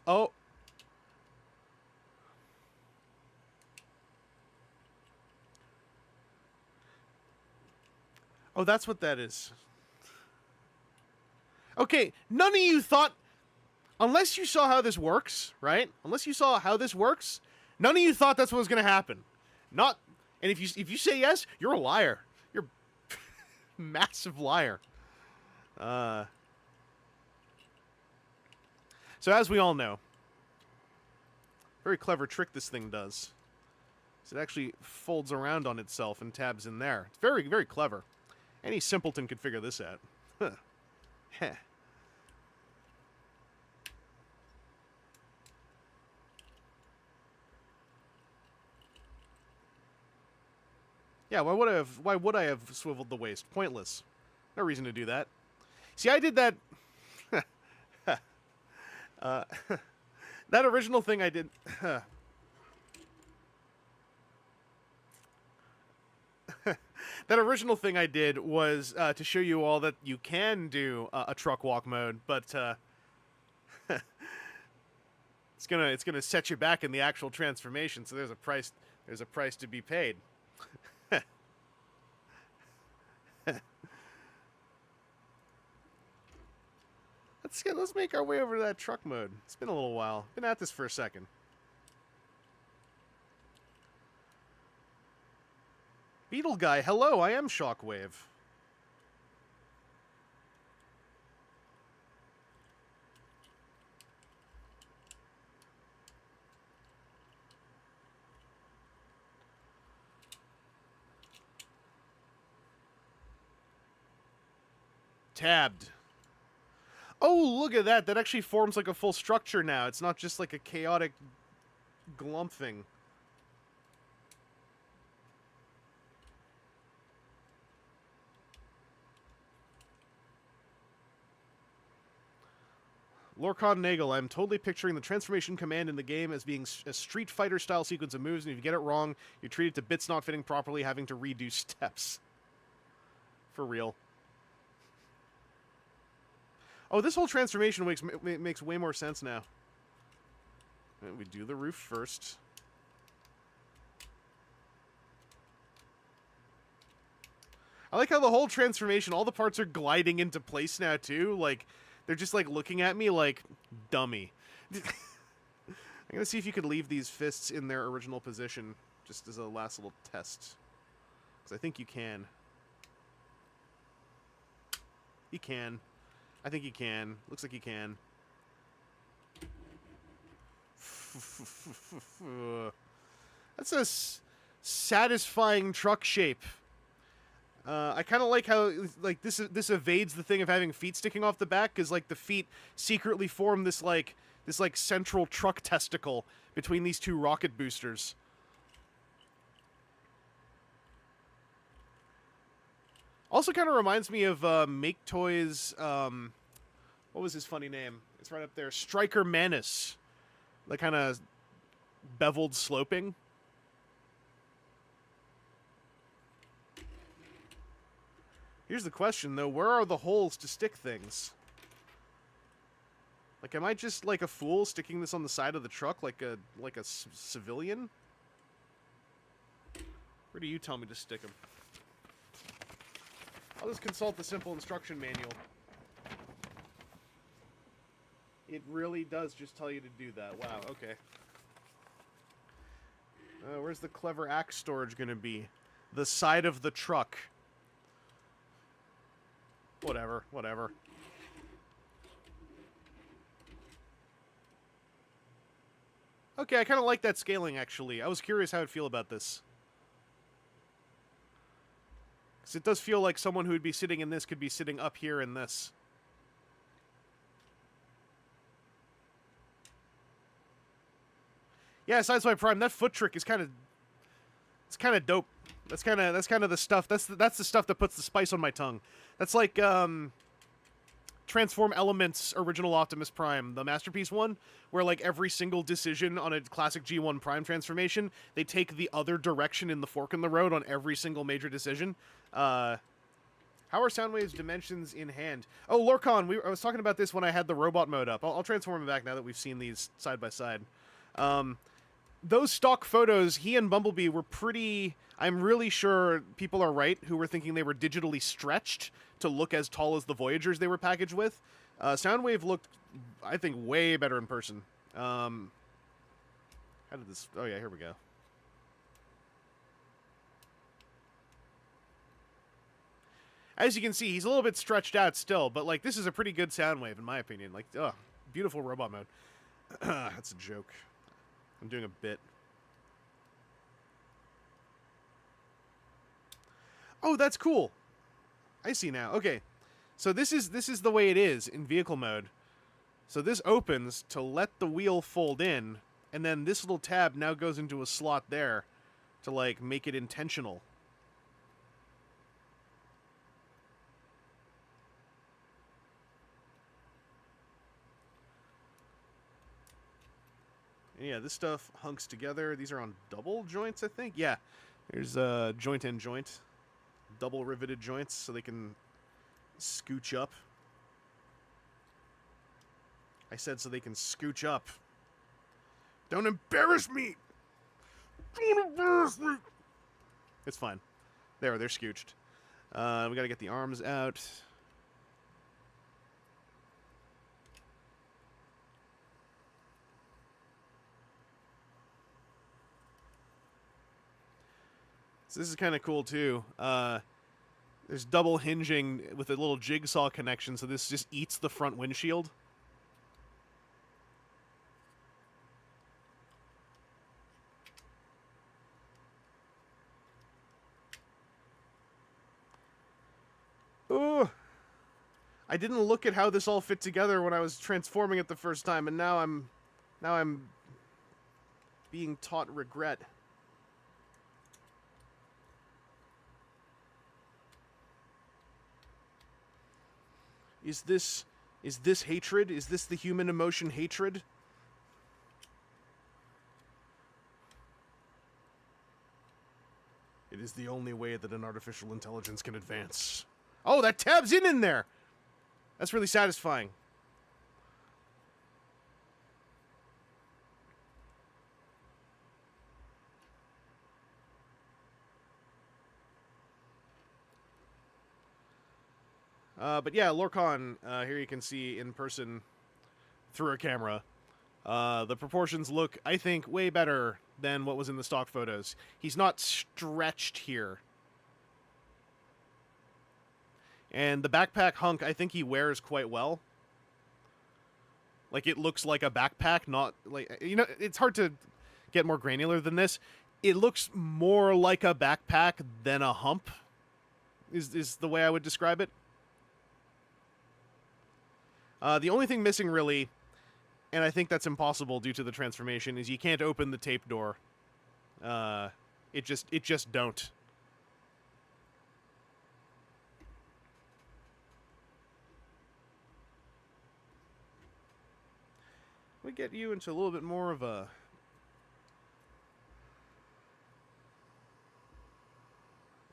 Oh. Oh, that's what that is. Okay, none of you thought... Unless you saw how this works, right? Unless you saw how this works, none of you thought that's what was going to happen. Not... And if you say yes, you're a liar. You're a massive liar. So as we all know, very clever trick this thing does. So it actually folds around on itself and tabs in there. It's very, very clever. Any simpleton could figure this out. Huh. Heh. Yeah, why would I have swiveled the waist? Pointless. No reason to do that. See, I did that... that original thing I did... That original thing I did was to show you all that you can do a truck walk mode, but it's gonna set you back in the actual transformation. So there's a price to be paid. Let's make our way over to that truck mode. It's been a little while. Been at this for a second. Beetle guy, hello, I am Shockwave. Tabbed. Oh, look at that. That actually forms like a full structure now. It's not just like a chaotic glump thing. Lorcan Nagel, I'm totally picturing the transformation command in the game as being a Street Fighter-style sequence of moves, and if you get it wrong, you're treated to bits not fitting properly, having to redo steps. For real. Oh, this whole transformation makes way more sense now. We do the roof first. I like how the whole transformation, all the parts are gliding into place now, too. Like, they're just, like, looking at me like, dummy. I'm gonna see if you could leave these fists in their original position, just as a last little test. Because I think you can. You can. I think you can. Looks like you can. That's a satisfying truck shape. I kind of like how like this evades the thing of having feet sticking off the back, because like the feet secretly form this central truck testicle between these two rocket boosters. Also kind of reminds me of Make Toys, what was his funny name? It's right up there. Striker Manus. Like kind of beveled sloping. Here's the question, though. Where are the holes to stick things? Like, am I just like a fool sticking this on the side of the truck like a civilian? Where do you tell me to stick them? I'll just consult the simple instruction manual. It really does just tell you to do that. Wow, okay. Where's the clever axe storage gonna be? The side of the truck. Whatever, whatever. Okay, I kind of like that scaling, actually. I was curious how I'd feel about this. Because it does feel like someone who would be sitting in this could be sitting up here in this. Yeah, Sideswipe Prime, that foot trick is kind of... It's kind of dope. That's kind of the stuff. That's the stuff that puts the spice on my tongue. That's like Transform Elements original Optimus Prime, the Masterpiece one, where like every single decision on a classic G1 Prime transformation, they take the other direction in the fork in the road on every single major decision. How are Soundwave's dimensions in hand? Oh, Lorcan, I was talking about this when I had the robot mode up. I'll transform him back now that we've seen these side by side. Those stock photos, he and Bumblebee were pretty... I'm really sure people are right who were thinking they were digitally stretched to look as tall as the Voyagers they were packaged with. Soundwave looked, I think, way better in person. How did this... Oh, yeah, here we go. As you can see, he's a little bit stretched out still, but, like, this is a pretty good Soundwave, in my opinion. Like, beautiful robot mode. That's a joke. I'm doing a bit. Oh, that's cool. I see now. Okay. So this is the way it is in vehicle mode. So this opens to let the wheel fold in, and then this little tab now goes into a slot there to like make it intentional. Yeah, this stuff hunks together. These are on double joints, I think. Yeah, there's joint and joint. Double riveted joints so they can scooch up. I said so they can scooch up. Don't embarrass me! Don't embarrass me! It's fine. They're scooched. We gotta get the arms out. So this is kind of cool, too. There's double hinging with a little jigsaw connection, so this just eats the front windshield. Ooh. I didn't look at how this all fit together when I was transforming it the first time, and now I'm being taught regret. Is this Is this hatred? Is this the human emotion hatred? It is the only way that an artificial intelligence can advance. Oh, that tab's in there! That's really satisfying. But yeah, Lorcan, here you can see in person through a camera. The proportions look, I think, way better than what was in the stock photos. He's not stretched here. And the backpack hunk, I think he wears quite well. Like, it looks like a backpack, not like... You know, it's hard to get more granular than this. It looks more like a backpack than a hump, is the way I would describe it. The only thing missing, really, and I think that's impossible due to the transformation, is you can't open the tape door. It just don't. We get you into a little bit more of a...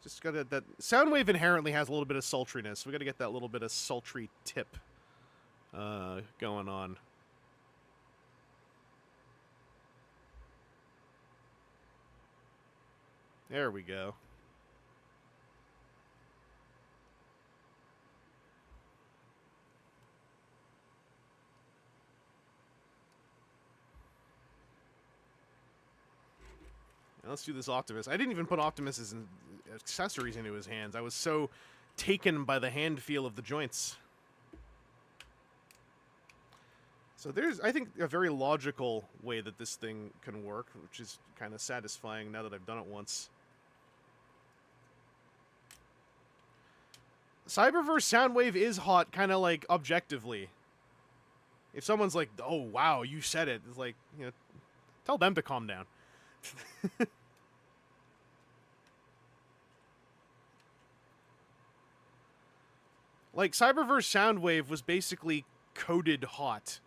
Just gotta... That Soundwave inherently has a little bit of sultriness. We gotta get that little bit of sultry tip going on. There we go. Now let's do this Optimus. I didn't even put Optimus's accessories into his hands. I was so taken by the hand feel of the joints. So there's, I think, a very logical way that this thing can work, which is kind of satisfying now that I've done it once. Cyberverse Soundwave is hot, kind of like objectively. If someone's like, "Oh wow, you said it," it's like, you know, tell them to calm down. Like, Cyberverse Soundwave was basically coded hot.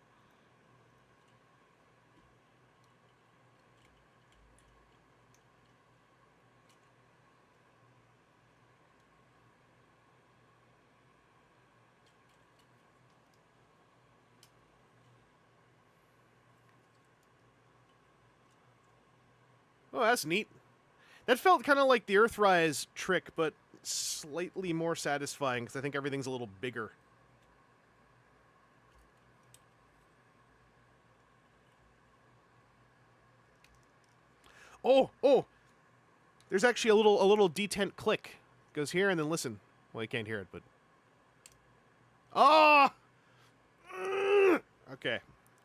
Oh, that's neat. That felt kind of like the Earthrise trick, but slightly more satisfying, because I think everything's a little bigger. Oh! There's actually a little detent click. Goes here and then listen. Well, you can't hear it, but... Ah! Okay.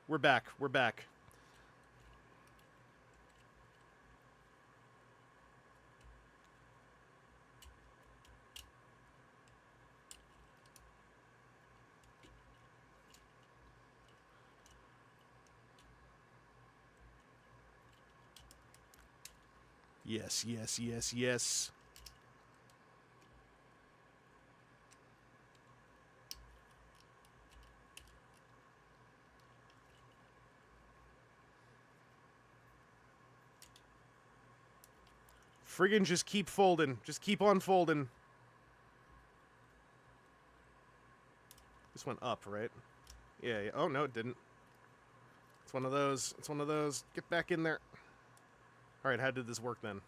We're back. We're back. Yes, yes, yes, yes. Friggin' just keep folding. Just keep on folding. This went up, right? Yeah, yeah. Oh, no, it didn't. It's one of those. It's one of those. Get back in there. Alright, how did this work then?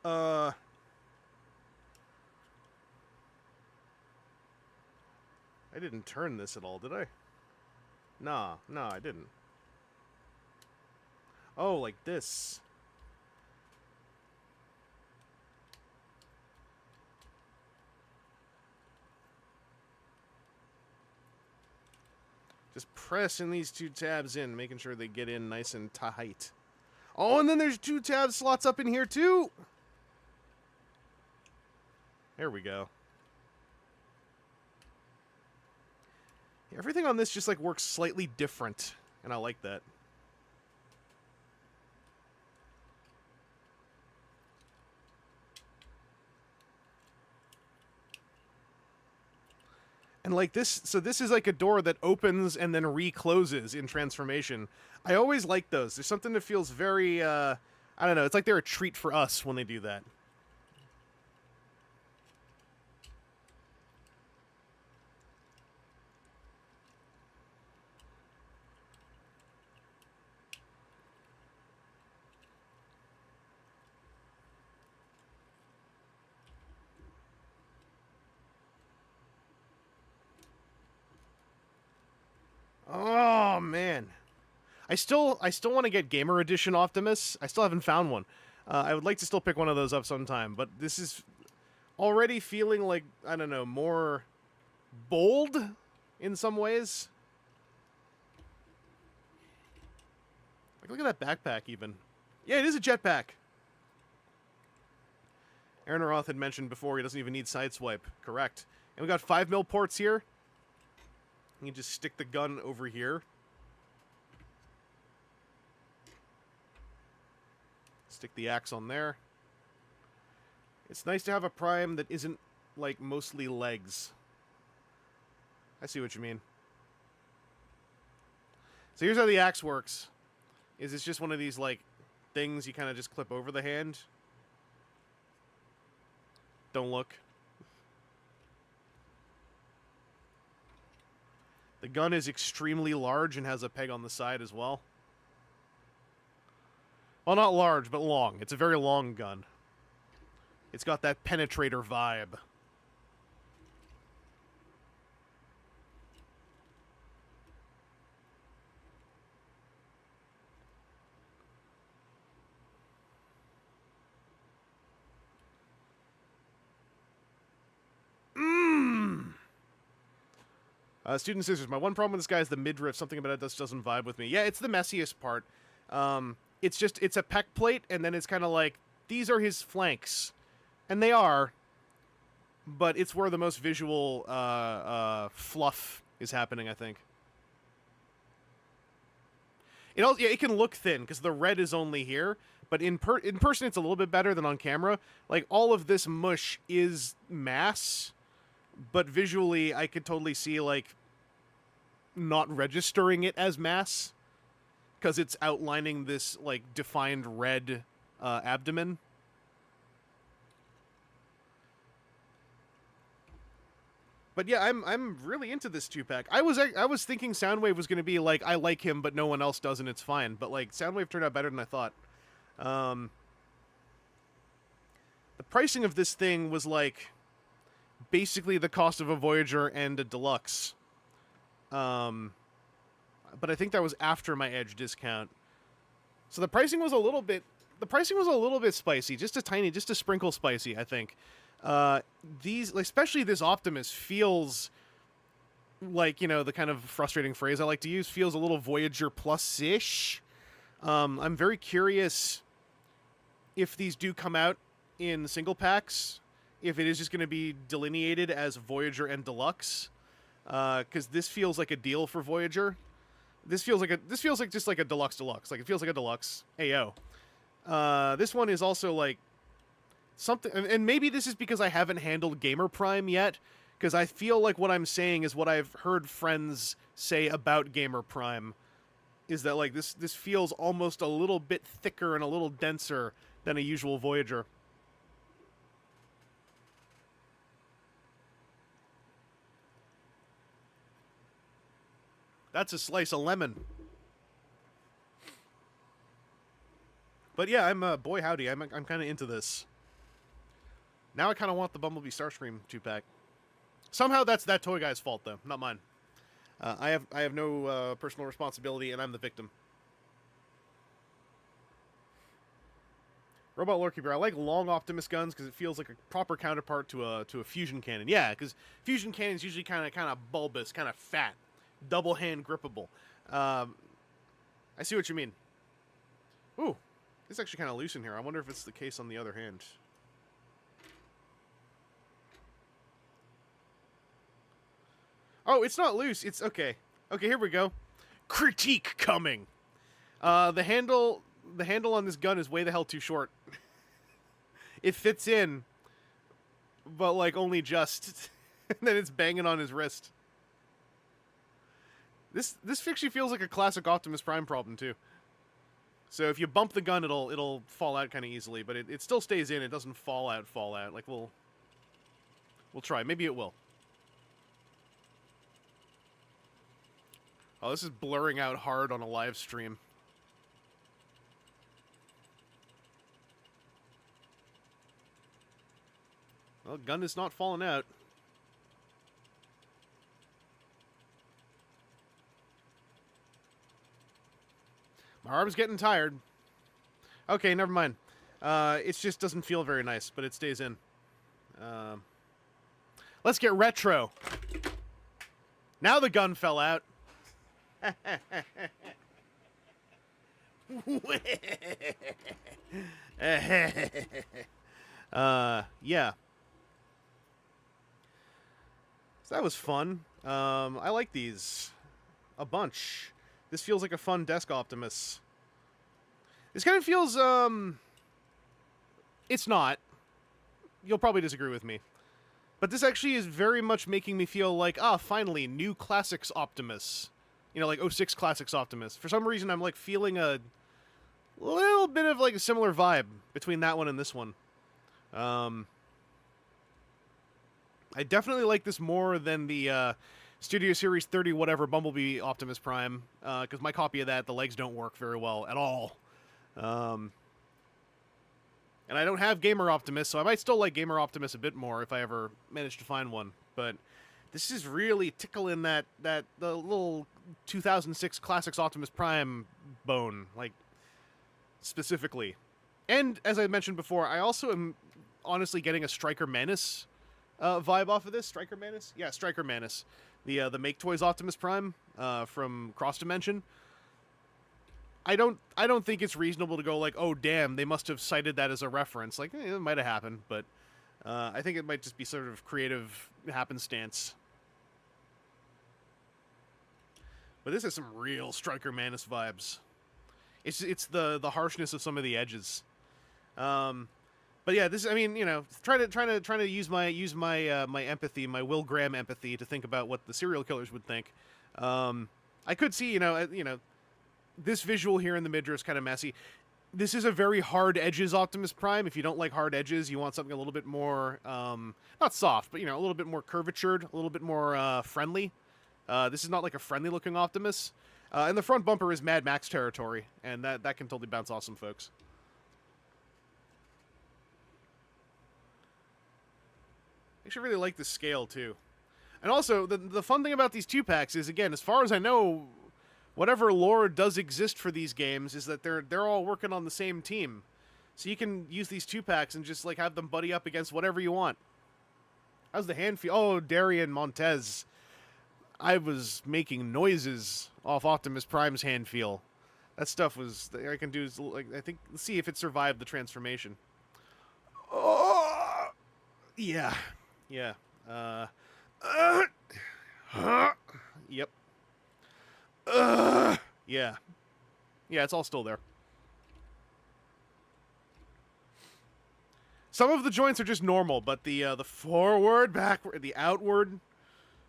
I didn't turn this at all, did I? Nah, I didn't. Oh, like this. Just pressing these two tabs in, making sure they get in nice and tight. Oh, and then there's two tab slots up in here, too! There we go. Everything on this just, like, works slightly different, and I like that. And like this, so this is like a door that opens and then recloses in transformation. I always like those. There's something that feels very, I don't know, it's like they're a treat for us when they do that. Oh man, I still want to get Gamer Edition Optimus. I still haven't found one. I would like to still pick one of those up sometime, but this is already feeling like, I don't know, more bold in some ways. Like, look at that backpack even. Yeah, it is a jetpack. Aaron Roth had mentioned before he doesn't even need Sideswipe. Correct. And we got 5mm ports here. You can just stick the gun over here. Stick the axe on there. It's nice to have a Prime that isn't, like, mostly legs. I see what you mean. So here's how the axe works. It's just one of these, like, things you kind of just clip over the hand. Don't look. The gun is extremely large and has a peg on the side as well. Well, not large, but long. It's a very long gun. It's got that penetrator vibe. Student Scissors, my one problem with this guy is the midriff. Something about it just doesn't vibe with me. Yeah, it's the messiest part. It's a pec plate, and then it's kind of like, these are his flanks. And they are, but it's where the most visual fluff is happening, I think. It can look thin, because the red is only here, but in person it's a little bit better than on camera. Like, all of this mush is mass, but visually I could totally see, like, not registering it as mass, because it's outlining this, like, defined red abdomen. But yeah, I'm really into this 2-pack. I was thinking Soundwave was going to be like, I like him, but no one else does, and it's fine. But like, Soundwave turned out better than I thought. The pricing of this thing was like basically the cost of a Voyager and a Deluxe. But I think that was after my Edge discount. So the pricing was a little bit spicy, just a sprinkle spicy, I think. These, especially this Optimus, feels like, you know, the kind of frustrating phrase I like to use, feels a little Voyager plus-ish. I'm very curious if these do come out in single packs, if it is just going to be delineated as Voyager and Deluxe, because this feels like a deal for Voyager. This feels like just like a Deluxe. Like, it feels like a Deluxe AO. This one is also like something, and maybe this is because I haven't handled Gamer Prime yet, because I feel like what I'm saying is what I've heard friends say about Gamer Prime, is that like this feels almost a little bit thicker and a little denser than a usual Voyager. That's a slice of lemon. But yeah, boy howdy, I'm kind of into this. Now I kind of want the Bumblebee Starscream 2-pack. Somehow that's that toy guy's fault, though, not mine. I have no personal responsibility, and I'm the victim. Robot Lorekeeper, I like long Optimus guns because it feels like a proper counterpart to a fusion cannon. Yeah, because fusion cannons usually kind of bulbous, kind of fat, double hand grippable. I see what you mean. Ooh, it's actually kind of loose in here. I wonder if it's the case on the other hand. Oh, it's not loose. It's okay. Okay, here we go. Critique coming. The handle on this gun is way the hell too short. It fits in, but like only just. And then it's banging on his wrist. This actually feels like a classic Optimus Prime problem too. So if you bump the gun, it'll fall out kind of easily, but it still stays in. It doesn't fall out. Like we'll try. Maybe it will. Oh, this is blurring out hard on a live stream. Well, gun is not falling out. My arm's getting tired. Okay, never mind. It just doesn't feel very nice, but it stays in. Let's get retro. Now the gun fell out. Yeah. So that was fun. I like these a bunch. This feels like a fun desk Optimus. This kind of feels, it's not. You'll probably disagree with me. But this actually is very much making me feel like, finally, new Classics Optimus. You know, like 06 Classics Optimus. For some reason, I'm, like, feeling a little bit of, like, a similar vibe between that one and this one. I definitely like this more than the, Studio Series 30 whatever Bumblebee Optimus Prime, because my copy of that, the legs don't work very well at all. And I don't have Gamer Optimus, so I might still like Gamer Optimus a bit more if I ever manage to find one. But this is really tickling the little 2006 Classics Optimus Prime bone, like, specifically. And, as I mentioned before, I also am honestly getting a Striker Manus vibe off of this. Striker Manus? Yeah, Striker Manus. The Make Toys Optimus Prime from Cross Dimension. I don't think it's reasonable to go like, oh damn, they must have cited that as a reference. Like, it might have happened, but I think it might just be sort of creative happenstance. But this has some real Striker Manus vibes. It's the harshness of some of the edges. But yeah, this, I mean, you know, trying to use my my empathy, my Will Graham empathy to think about what the serial killers would think. I could see, you know, this visual here in the midriff is kind of messy. This is a very hard edges Optimus Prime. If you don't like hard edges, you want something a little bit more, not soft, but, you know, a little bit more curvatured, a little bit more friendly. This is not like a friendly looking Optimus. And the front bumper is Mad Max territory, and that can totally bounce off some folks. I actually really like the scale, too. And also, the fun thing about these 2-packs is, again, as far as I know, whatever lore does exist for these games is that they're all working on the same team. So you can use these 2-packs and just, like, have them buddy up against whatever you want. How's the hand feel? Oh, Darian Montez. I was making noises off Optimus Prime's hand feel. That stuff was... I can do... like, I think... Let's see if it survived the transformation. Oh! Yeah. Yeah. Yep. Yeah. Yeah, it's all still there. Some of the joints are just normal, but the forward, backward, the outward,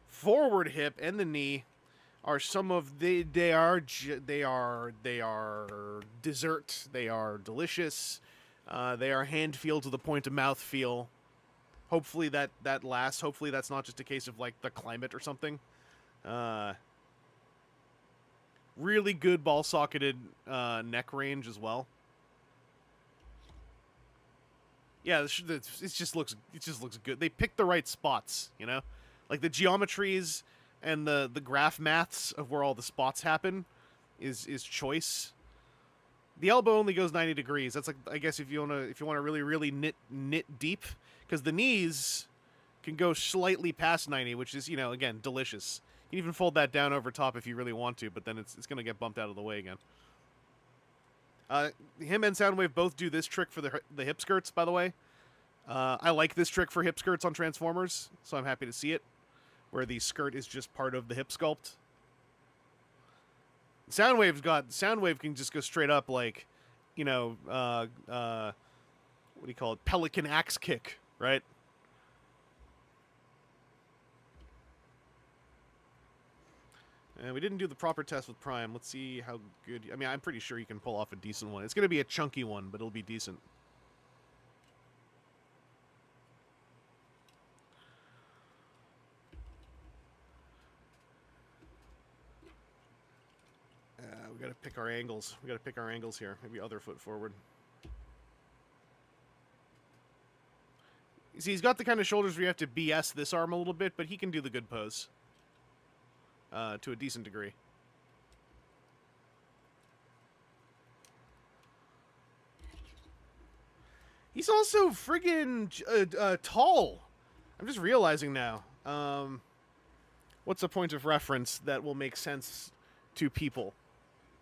forward hip, and the knee are some of they are dessert. They are delicious. They are hand feel to the point of mouth feel. Hopefully that lasts. Hopefully that's not just a case of, like, the climate or something. Really good ball-socketed neck range as well. Yeah, it just looks good. They picked the right spots, you know? Like, the geometries and the graph maths of where all the spots happen is choice. The elbow only goes 90 degrees. That's, like, I guess if you wanna really knit deep, because the knees can go slightly past 90, which is, you know, again, delicious. You can even fold that down over top if you really want to, but then it's going to get bumped out of the way again. Him and Soundwave both do this trick for the hip skirts, by the way. I like this trick for hip skirts on Transformers, so I'm happy to see it, where the skirt is just part of the hip sculpt. Soundwave can just go straight up, like, you know, what do you call it? Pelican axe kick, right? And we didn't do the proper test with Prime. Let's see how good... I mean, I'm pretty sure you can pull off a decent one. It's going to be a chunky one, but it'll be decent. We got to pick our angles. We got to pick our angles here. Maybe other foot forward. You see, he's got the kind of shoulders where you have to BS this arm a little bit, but he can do the good pose. To a decent degree. He's also friggin' tall. I'm just realizing now. What's a point of reference that will make sense to people?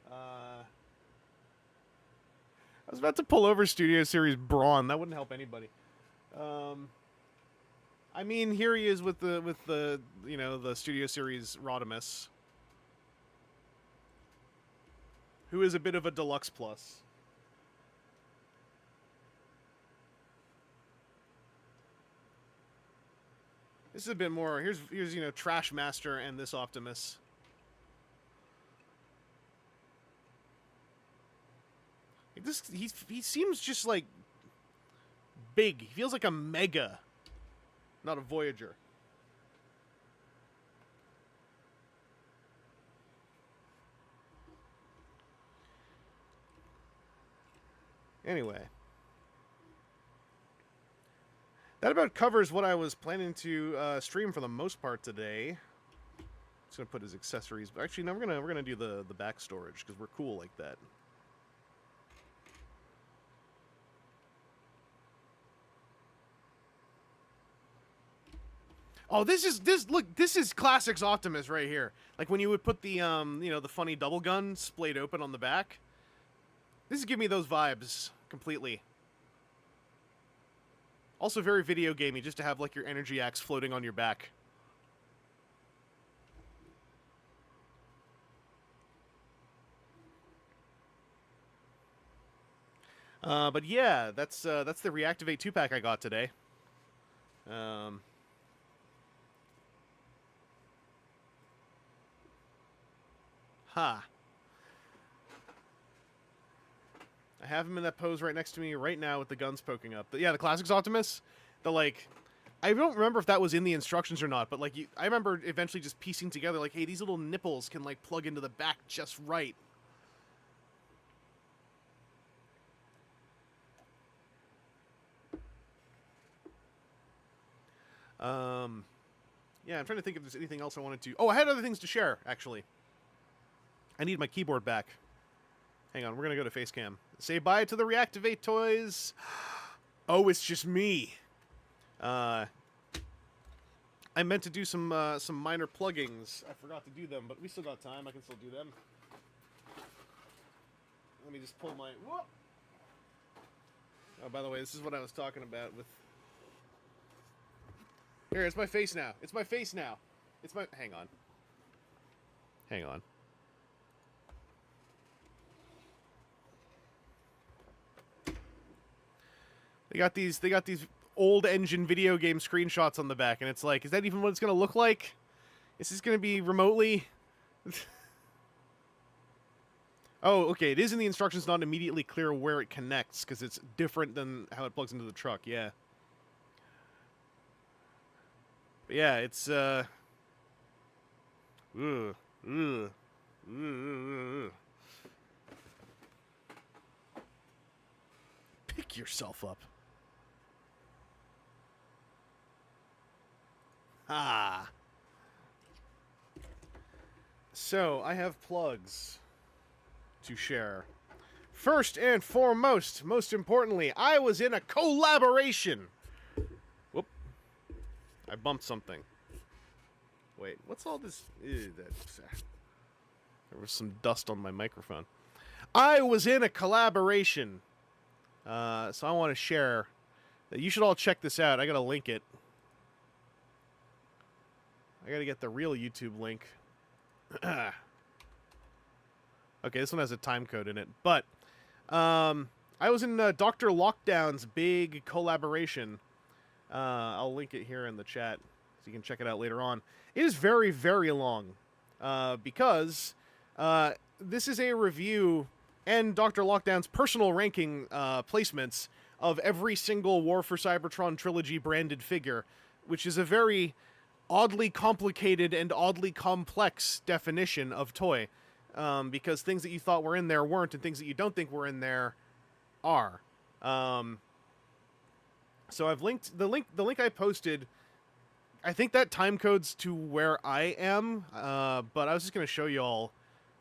I was about to pull over Studio Series Braun. That wouldn't help anybody. I mean, here he is with the you know, the Studio Series Optimus, who is a bit of a deluxe plus. This is a bit more. Here's you know, Trash Master and this Optimus. He seems just like big. He feels like a Mega, not a Voyager. Anyway, that about covers what I was planning to stream for the most part today. Just gonna put his accessories. Actually, no, we're gonna do the back storage because we're cool like that. Oh, this is Classics Optimus right here. Like when you would put the you know, the funny double gun splayed open on the back. This is giving me those vibes completely. Also very video gamey, just to have like your energy axe floating on your back. But yeah, that's the Reactivate 2-pack I got today. Ha. I have him in that pose right next to me right now with the guns poking up. But yeah, the Classics Optimus, the like... I don't remember if that was in the instructions or not, but like I remember eventually just piecing together like, hey, these little nipples can like plug into the back just right. Yeah, I'm trying to think if there's anything else I wanted to... Oh, I had other things to share, actually. I need my keyboard back. Hang on, we're going to go to Facecam. Say bye to the Reactivate toys. Oh, it's just me. I meant to do some minor pluggings. I forgot to do them, but we still got time. I can still do them. Let me just pull my... Whoop. Oh, by the way, this is what I was talking about with... Here, it's my face now. It's my face now. It's my... Hang on. Hang on. They got these old engine video game screenshots on the back, and it's like, is that even what it's going to look like? Is this going to be remotely? Oh, okay. It is in the instructions, not immediately clear where it connects, because it's different than how it plugs into the truck, yeah. But yeah, it's, Pick yourself up. Ah. So, I have plugs to share. First and foremost, most importantly, I was in a collaboration. Whoop. I bumped something. Wait, what's all this? There was some dust on my microphone. I was in a collaboration. So I want to share that you should all check this out. I gotta link it. I gotta get the real YouTube link. Okay, this one has a time code in it. But I was in Dr. Lockdown's big collaboration. I'll link it here in the chat so you can check it out later on. It is very, very long. because this is a review and Dr. Lockdown's personal ranking placements of every single War for Cybertron trilogy branded figure, which is a very oddly complicated and oddly complex definition of toy, because things that you thought were in there weren't, and things that you don't think were in there are. So I've linked the link I posted. I think that time codes to where I am, but I was just going to show you all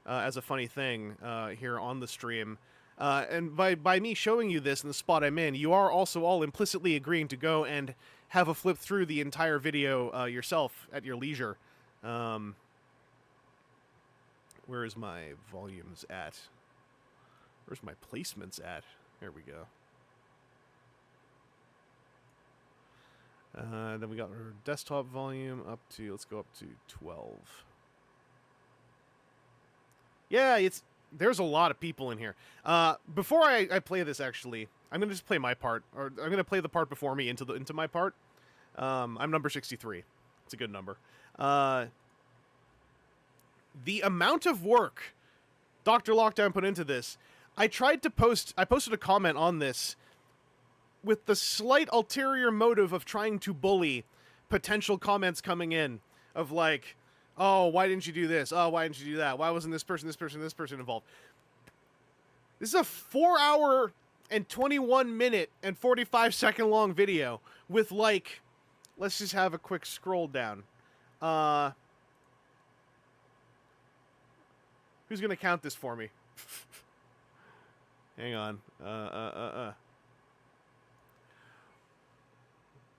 as a funny thing here on the stream. And by me showing you this in the spot I'm in, you are also all implicitly agreeing to go and have a flip through the entire video yourself at your leisure. Where is my volumes at? Where's my placements at? There we go. Then we got our desktop volume up to, let's go up to 12. Yeah, there's a lot of people in here. Before I play this, actually, I'm gonna just play my part, or I'm gonna play the part before me into my part. I'm number 63. It's a good number. The amount of work Dr. Lockdown put into this, I posted a comment on this with the slight ulterior motive of trying to bully potential comments coming in of like, oh, why didn't you do this? Oh, why didn't you do that? Why wasn't this person involved? This is a 4-hour and 21-minute and 45-second long video with, like, let's just have a quick scroll down. Who's gonna count this for me? Hang on.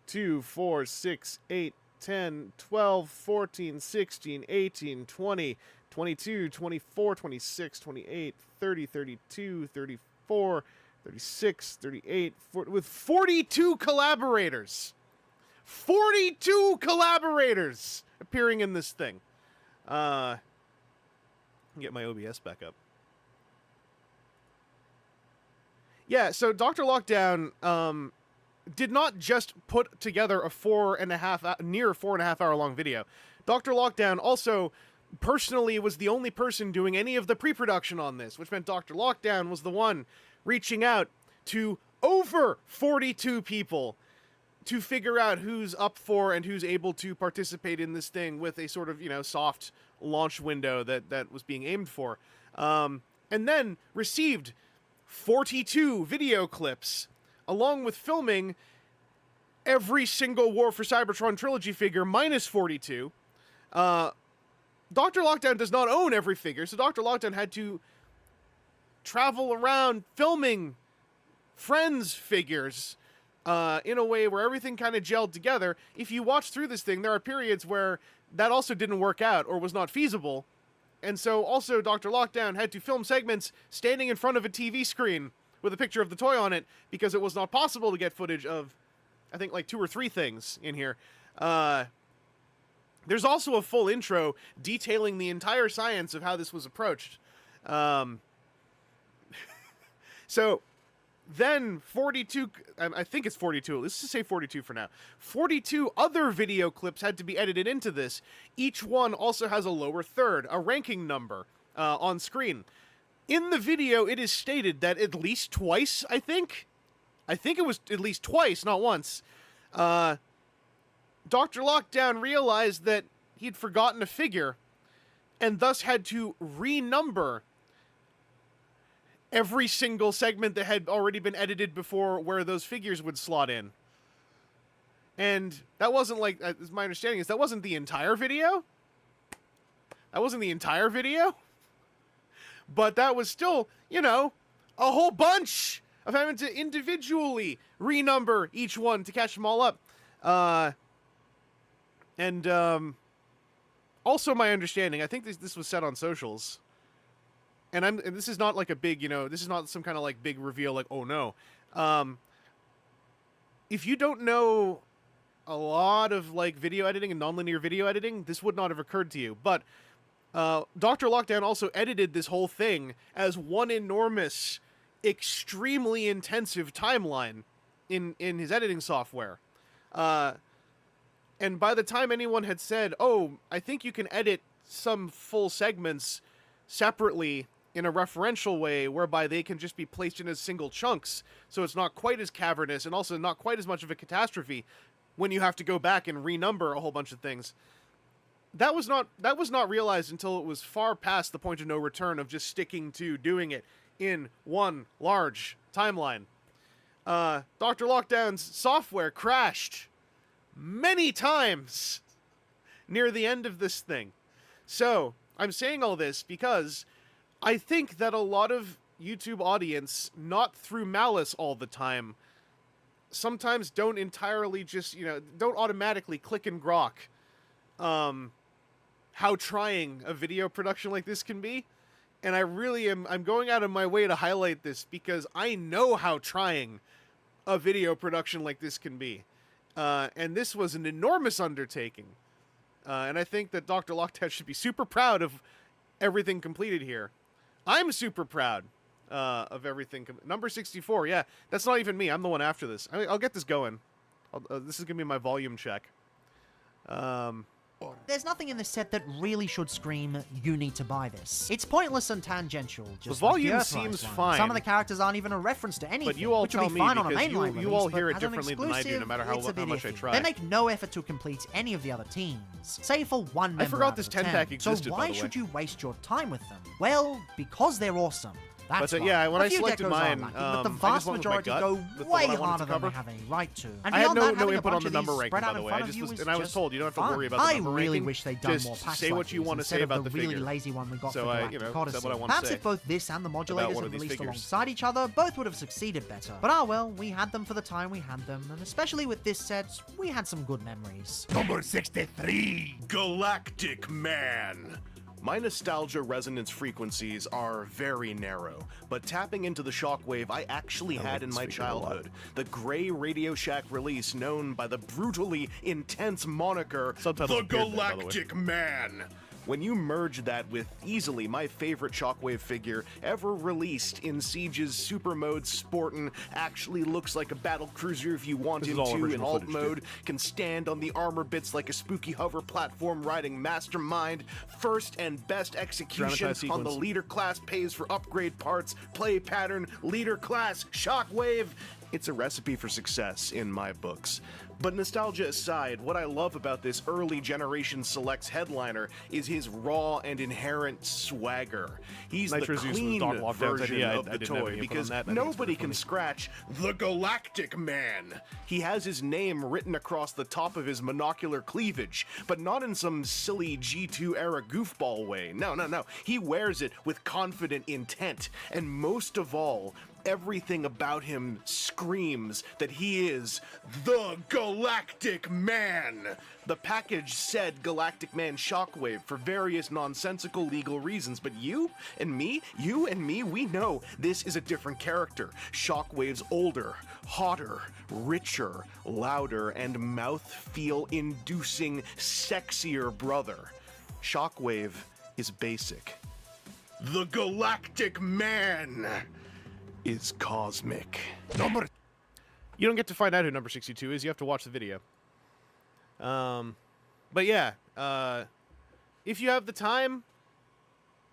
2, 4, 6, 8, 10, 12, 14, 16, 18, 20, 22, 24, 26, 28, 30, 32, 34, 36, 38, 40, with 42 collaborators. 42 collaborators appearing in this thing. Get my OBS back up. Yeah, so Dr. Lockdown did not just put together a near 4.5 hour long video. Dr. Lockdown also personally was the only person doing any of the pre-production on this, which meant Dr. Lockdown was the one reaching out to over 42 people to figure out who's up for and who's able to participate in this thing with a sort of, soft launch window that was being aimed for. And then received 42 video clips along with filming every single War for Cybertron trilogy figure minus 42. Dr. Lockdown does not own every figure, so Dr. Lockdown had to travel around filming friends' figures in a way where everything kind of gelled together. If you watch through this thing, there are periods where that also didn't work out or was not feasible. And so also Dr. Lockdown had to film segments standing in front of a TV screen with a picture of the toy on it because it was not possible to get footage of, I think, like 2 or 3 things in here. There's also a full intro detailing the entire science of how this was approached. So then 42, I think it's 42, let's just say 42 for now. 42 other video clips had to be edited into this. Each one also has a lower third, a ranking number on screen. In the video, it is stated that at least twice, I think it was at least twice, not once, Dr. Lockdown realized that he'd forgotten a figure and thus had to renumber every single segment that had already been edited before where those figures would slot in. And that wasn't like, my understanding is that wasn't the entire video. That wasn't the entire video. But that was still, a whole bunch of having to individually renumber each one to catch them all up. Also my understanding, I think this was said on socials, and this is not like a big, this is not some kind of like big reveal, like, oh no. If you don't know a lot of like video editing and nonlinear video editing, this would not have occurred to you. But Dr. Lockdown also edited this whole thing as one enormous, extremely intensive timeline in his editing software. And by the time anyone had said, oh, I think you can edit some full segments separately in a referential way whereby they can just be placed in as single chunks, so it's not quite as cavernous and also not quite as much of a catastrophe when you have to go back and renumber a whole bunch of things. That was not realized until it was far past the point of no return of just sticking to doing it in one large timeline. Dr. Lockdown's software crashed many times near the end of this thing. So, I'm saying all this because I think that a lot of YouTube audience, not through malice all the time, sometimes don't entirely just, don't automatically click and grok how trying a video production like this can be. And I really I'm going out of my way to highlight this because I know how trying a video production like this can be. And this was an enormous undertaking. And I think that Dr. Lockdown should be super proud of everything completed here. I'm super proud of everything. Number 64, yeah. That's not even me. I'm the one after this. I'll get this going. This is going to be my volume check. There's nothing in this set that really should scream, you need to buy this. It's pointless and tangential, just the volume like the seems one. fine. Some of the characters aren't even a reference to anything, but you all which would tell be me fine on a because mainline you all release, hear but it as an differently than I do, no matter exclusive, how it's a bit much I iffy. try. They make no effort to complete any of the other teams, save for one member I forgot out this of 10 10. pack existed, So by why the way. should you waste your time with them? Well, because they're awesome. That's But, why. yeah, when A I few selected decos mine, are lacking, but the I just vast went with my majority gut go with the way one I wanted to harder than cover. they have any right to. And I had beyond that, no having a input on bunch the of number these ranking, spread by out the in way. front of you is And I was just told you don't have to fun. worry about the number I really ranking. wish they'd done Just more pack say what you want to say about the really figure. lazy one we got So for I, Galactic said Odyssey. what I want to Perhaps say if both this and the about modulators one had of these released figures. alongside each other, both would have succeeded better. But well, we had them for the time we had them, and especially with this set, we had some good memories. Number 63. Galactic Man. My nostalgia resonance frequencies are very narrow, but tapping into the shockwave I actually had in my childhood, the gray Radio Shack release known by the brutally intense moniker, Subtitles The appeared there, by the way. Galactic Man. When you merge that with easily my favorite Shockwave figure ever released in Siege's Super Mode Sportin', actually looks like a battle cruiser if you want This is him all to in original alt footage, mode, dude. can stand on the armor bits like a spooky hover platform riding mastermind, first and best execution Dramatized on the sequence. leader class pays for upgrade parts, play pattern, leader class, Shockwave. It's a recipe for success in my books. But nostalgia aside, what I love about this early generation Selects headliner is his raw and inherent swagger. He's Nitro the Zeus was clean Doc Lockdown's version idea. of I the didn't have toy any input on because that, and I think it's nobody pretty can funny. scratch the Galactic Man. He has his name written across the top of his monocular cleavage, but not in some silly G2 era goofball way. No. He wears it with confident intent, and most of all, everything about him screams that he is the Galactic Man. The package said Galactic Man Shockwave for various nonsensical legal reasons, but you and me, we know this is a different character. Shockwave's older, hotter, richer, louder, and mouth-feel-inducing, sexier brother. Shockwave is basic. The Galactic Man is cosmic. You don't get to find out who number 62 is. You have to watch the video. But yeah, if you have the time,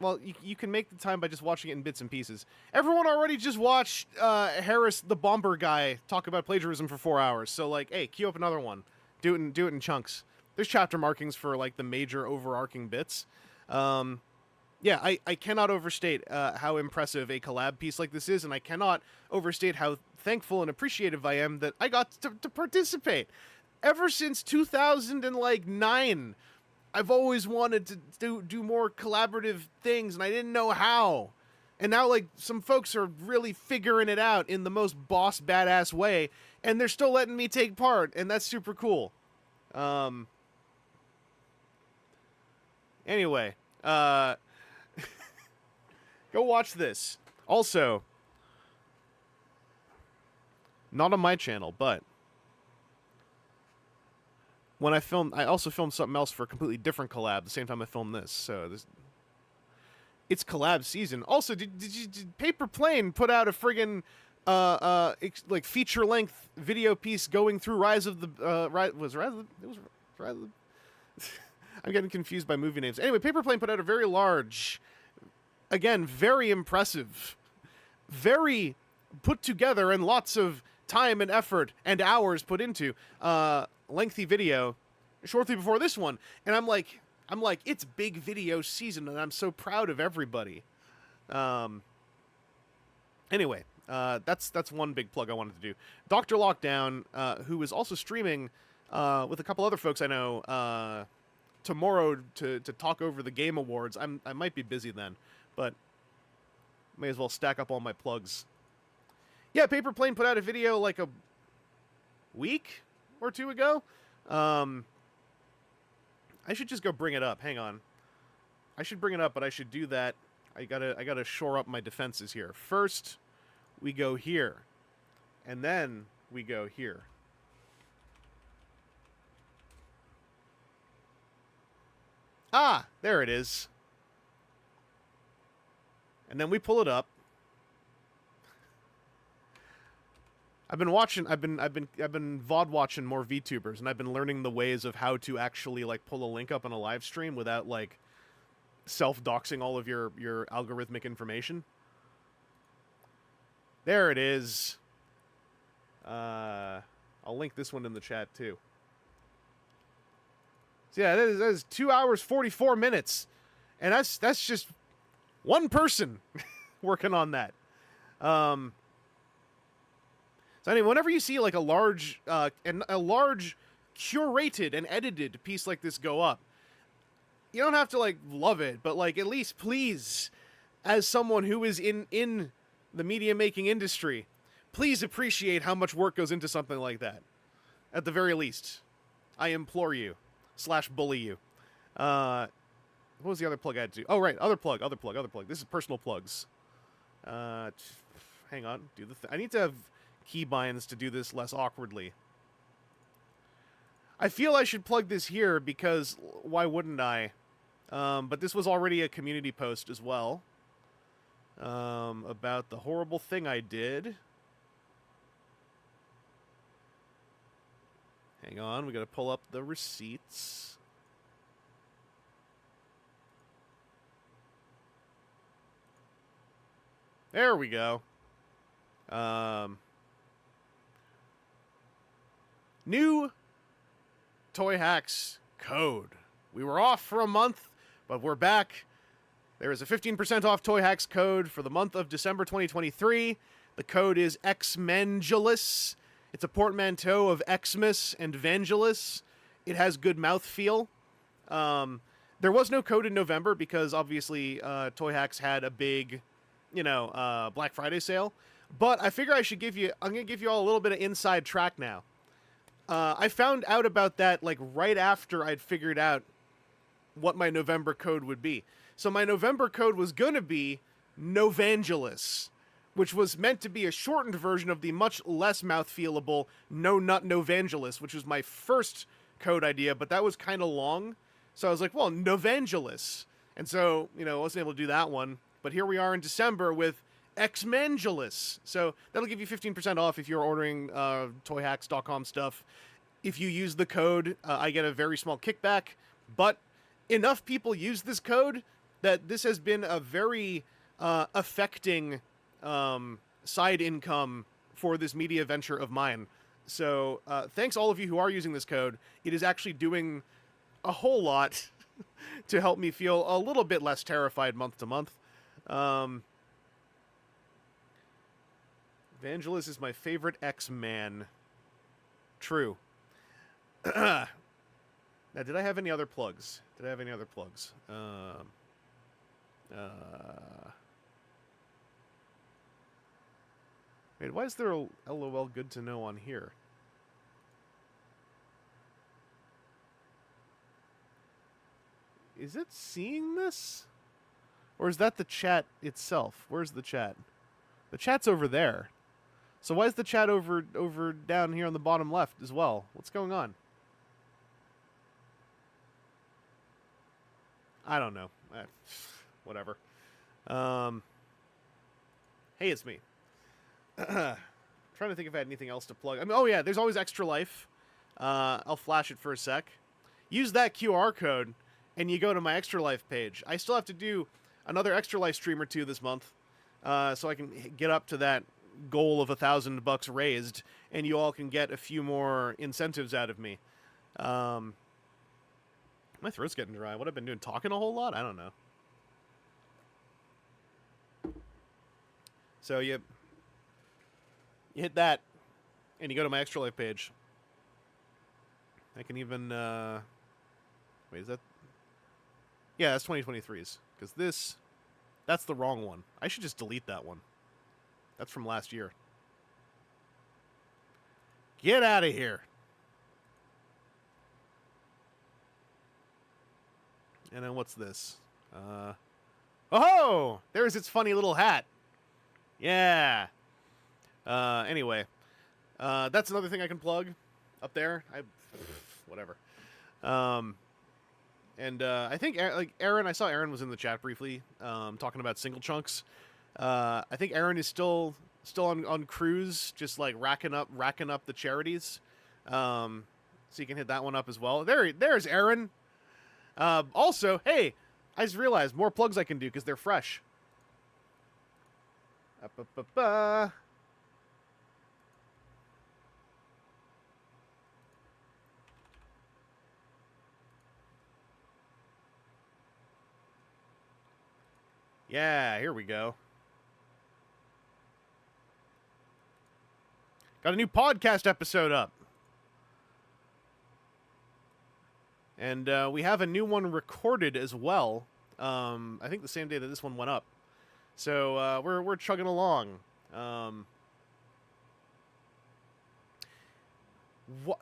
well, you can make the time by just watching it in bits and pieces. Everyone already just watched Harris, the bomber guy, talk about plagiarism for 4 hours. So, like, hey, queue up another one. Do it in chunks. There's chapter markings for, like, the major overarching bits. Yeah, I cannot overstate how impressive a collab piece like this is, and I cannot overstate how thankful and appreciative I am that I got to participate. Ever since 2009, I've always wanted to do more collaborative things, and I didn't know how. And now, like, some folks are really figuring it out in the most boss badass way, and they're still letting me take part, and that's super cool. Anyway, go watch this. Also, not on my channel, but when I also filmed something else for a completely different collab the same time I filmed this. So it's collab season. Also, did Paper Plane put out a friggin' like feature length video piece going through Rise of the I'm getting confused by movie names. Anyway, Paper Plane put out a very large, again, very impressive, very put together and lots of time and effort and hours put into lengthy video shortly before this one. And I'm like, it's big video season, and I'm so proud of everybody. Anyway, that's one big plug I wanted to do. Dr. Lockdown, who is also streaming with a couple other folks I know tomorrow to talk over the Game Awards. I might be busy then, but may as well stack up all my plugs. Yeah, Paper Plane put out a video like a week or two ago. I should just go bring it up. Hang on. I should bring it up, but I should do that. I gotta shore up my defenses here. First, we go here, and then we go here. Ah, there it is. And then we pull it up. I've been VOD watching more VTubers, and I've been learning the ways of how to actually like pull a link up on a live stream without like self-doxing all of your algorithmic information. There it is. I'll link this one in the chat too. So yeah, that is 2 hours 44 minutes, and that's just one person working on that. So anyway, whenever you see like a large curated and edited piece like this go up, you don't have to like love it, but like at least please, as someone who is in the media making industry, please appreciate how much work goes into something like that. At the very least, I implore you / bully you. What was the other plug I had to do? Oh right, other plug. This is personal plugs. Hang on, I need to have keybinds to do this less awkwardly. I feel I should plug this here because why wouldn't I? But this was already a community post as well. About the horrible thing I did. Hang on, we gotta pull up the receipts. There we go. New Toy Hacks code. We were off for a month, but we're back. There is a 15% off Toy Hacks code for the month of December 2023. The code is Xmangulus. It's a portmanteau of Xmas and Vangelis. It has good mouthfeel. There was no code in November because obviously Toy Hacks had a big, Black Friday sale. But I figure I'm going to give you all a little bit of inside track now. I found out about that like right after I'd figured out what my November code would be. So my November code was going to be Novangelis, which was meant to be a shortened version of the much less mouthfeelable No Nut Novangelis, which was my first code idea, but that was kind of long. So I was like, well, Novangelis. And so, I wasn't able to do that one. But here we are in December with Xmangulus. So that'll give you 15% off if you're ordering toyhacks.com stuff. If you use the code, I get a very small kickback. But enough people use this code that this has been a very affecting side income for this media venture of mine. So thanks all of you who are using this code. It is actually doing a whole lot to help me feel a little bit less terrified month to month. Vangelis is my favorite X-Man. True. Now, did I have any other plugs? Wait, why is there a LOL good to know on here? Is it seeing this? Or is that the chat itself? Where's the chat? The chat's over there. So why is the chat over down here on the bottom left as well? What's going on? I don't know. Whatever. Hey, it's me. Trying to think if I had anything else to plug. I mean, oh yeah, there's always Extra Life. I'll flash it for a sec. Use that QR code. and you go to my Extra Life page. I still have to do another Extra Life stream or two this month, so I can get up to that goal of $1,000 raised, and you all can get a few more incentives out of me. My throat's getting dry. What I've been doing, talking a whole lot? I don't know. So you hit that, and you go to my Extra Life page. I can even, wait, is that? Yeah, that's 2023's, because that's the wrong one. I should just delete that one. That's from last year. Get out of here. And then what's this? Oh! There's its funny little hat. Yeah. Anyway. That's another thing I can plug up there. Whatever. And I think, like, Aaron, I saw Aaron was in the chat briefly, talking about single chunks. I think Aaron is still on cruise, just like racking up the charities. So you can hit that one up as well. There's Aaron. Also, hey, I just realized more plugs I can do because they're fresh. Yeah, here we go. Got a new podcast episode up. And we have a new one recorded as well. I think the same day that this one went up. So we're chugging along. What?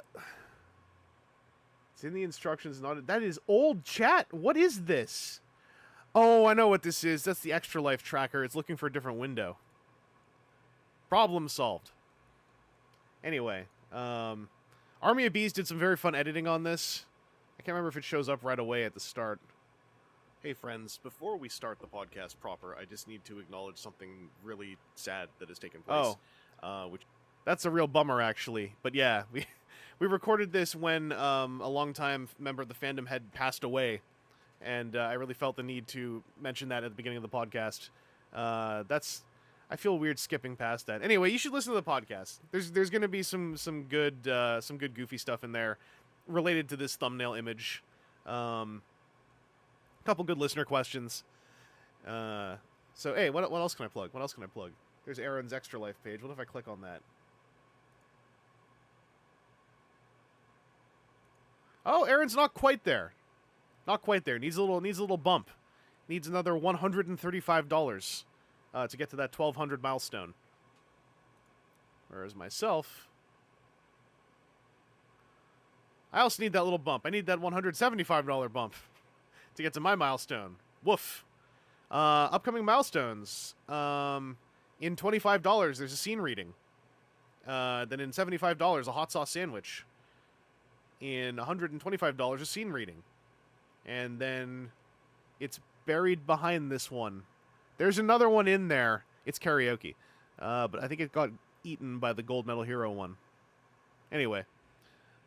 It's in the instructions. That is old chat. What is this? Oh, I know what this is. That's the Extra Life tracker. It's looking for a different window. Problem solved. Anyway, Army of Bees did some very fun editing on this. I can't remember if it shows up right away at the start. Hey, friends, before we start the podcast proper, I just need to acknowledge something really sad that has taken place. Which that's a real bummer, actually. But yeah, we recorded this when a longtime member of the fandom had passed away, and I really felt the need to mention that at the beginning of the podcast. I feel weird skipping past that. Anyway, you should listen to the podcast. There's going to be some good goofy stuff in there related to this thumbnail image. Couple good listener questions. So hey, what else can I plug? What else can I plug? There's Aaron's Extra Life page. What if I click on that? Oh, Aaron's not quite there. Not quite there. Needs a little bump. Needs another $135 to get to that 1,200 milestone. Whereas myself, I also need that little bump. I need that $175 bump to get to my milestone. Woof. Upcoming milestones. In $25, there's a scene reading. Then in $75, a hot sauce sandwich. In $125, a scene reading. And then it's buried behind this one. There's another one in there. It's karaoke. But I think it got eaten by the gold medal hero one. Anyway.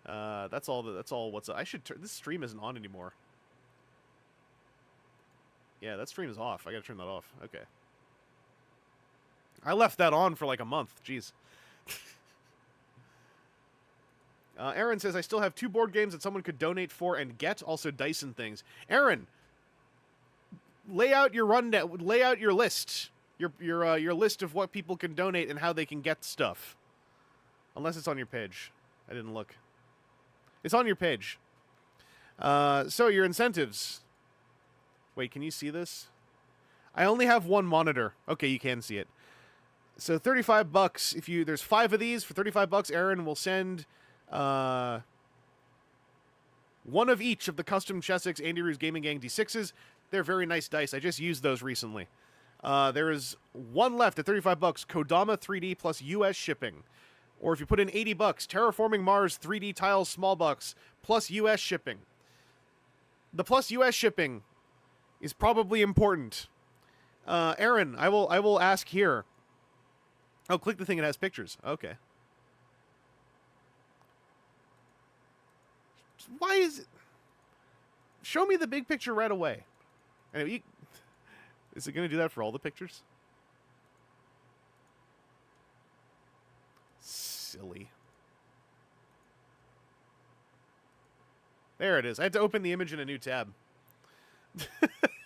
That's all what's up. This stream isn't on anymore. Yeah, that stream is off. I gotta turn that off. Okay. I left that on for like a month. Jeez. Aaron says, I still have 2 board games that someone could donate for and get. Also dice and things. Aaron, lay out your rundown. Lay out your list. Your list of what people can donate and how they can get stuff. Unless it's on your page. I didn't look. It's on your page. So your incentives. Wait, can you see this? I only have one monitor. Okay, you can see it. So $35. There's 5 of these for $35. Aaron will send one of each of the custom Chessex Andy Ruse Gaming Gang D6s. They're very nice dice. I just used those recently. There is one left at $35. Kodama 3D plus US shipping. Or if you put in $80, Terraforming Mars 3D Tiles Small Box plus US shipping. The plus US shipping is probably important. Aaron, I will ask here. Oh, click the thing that has pictures. Okay. Why is it? show me the big picture right away. Anyway, is it going to do that for all the pictures? Silly. There it is. I had to open the image in a new tab.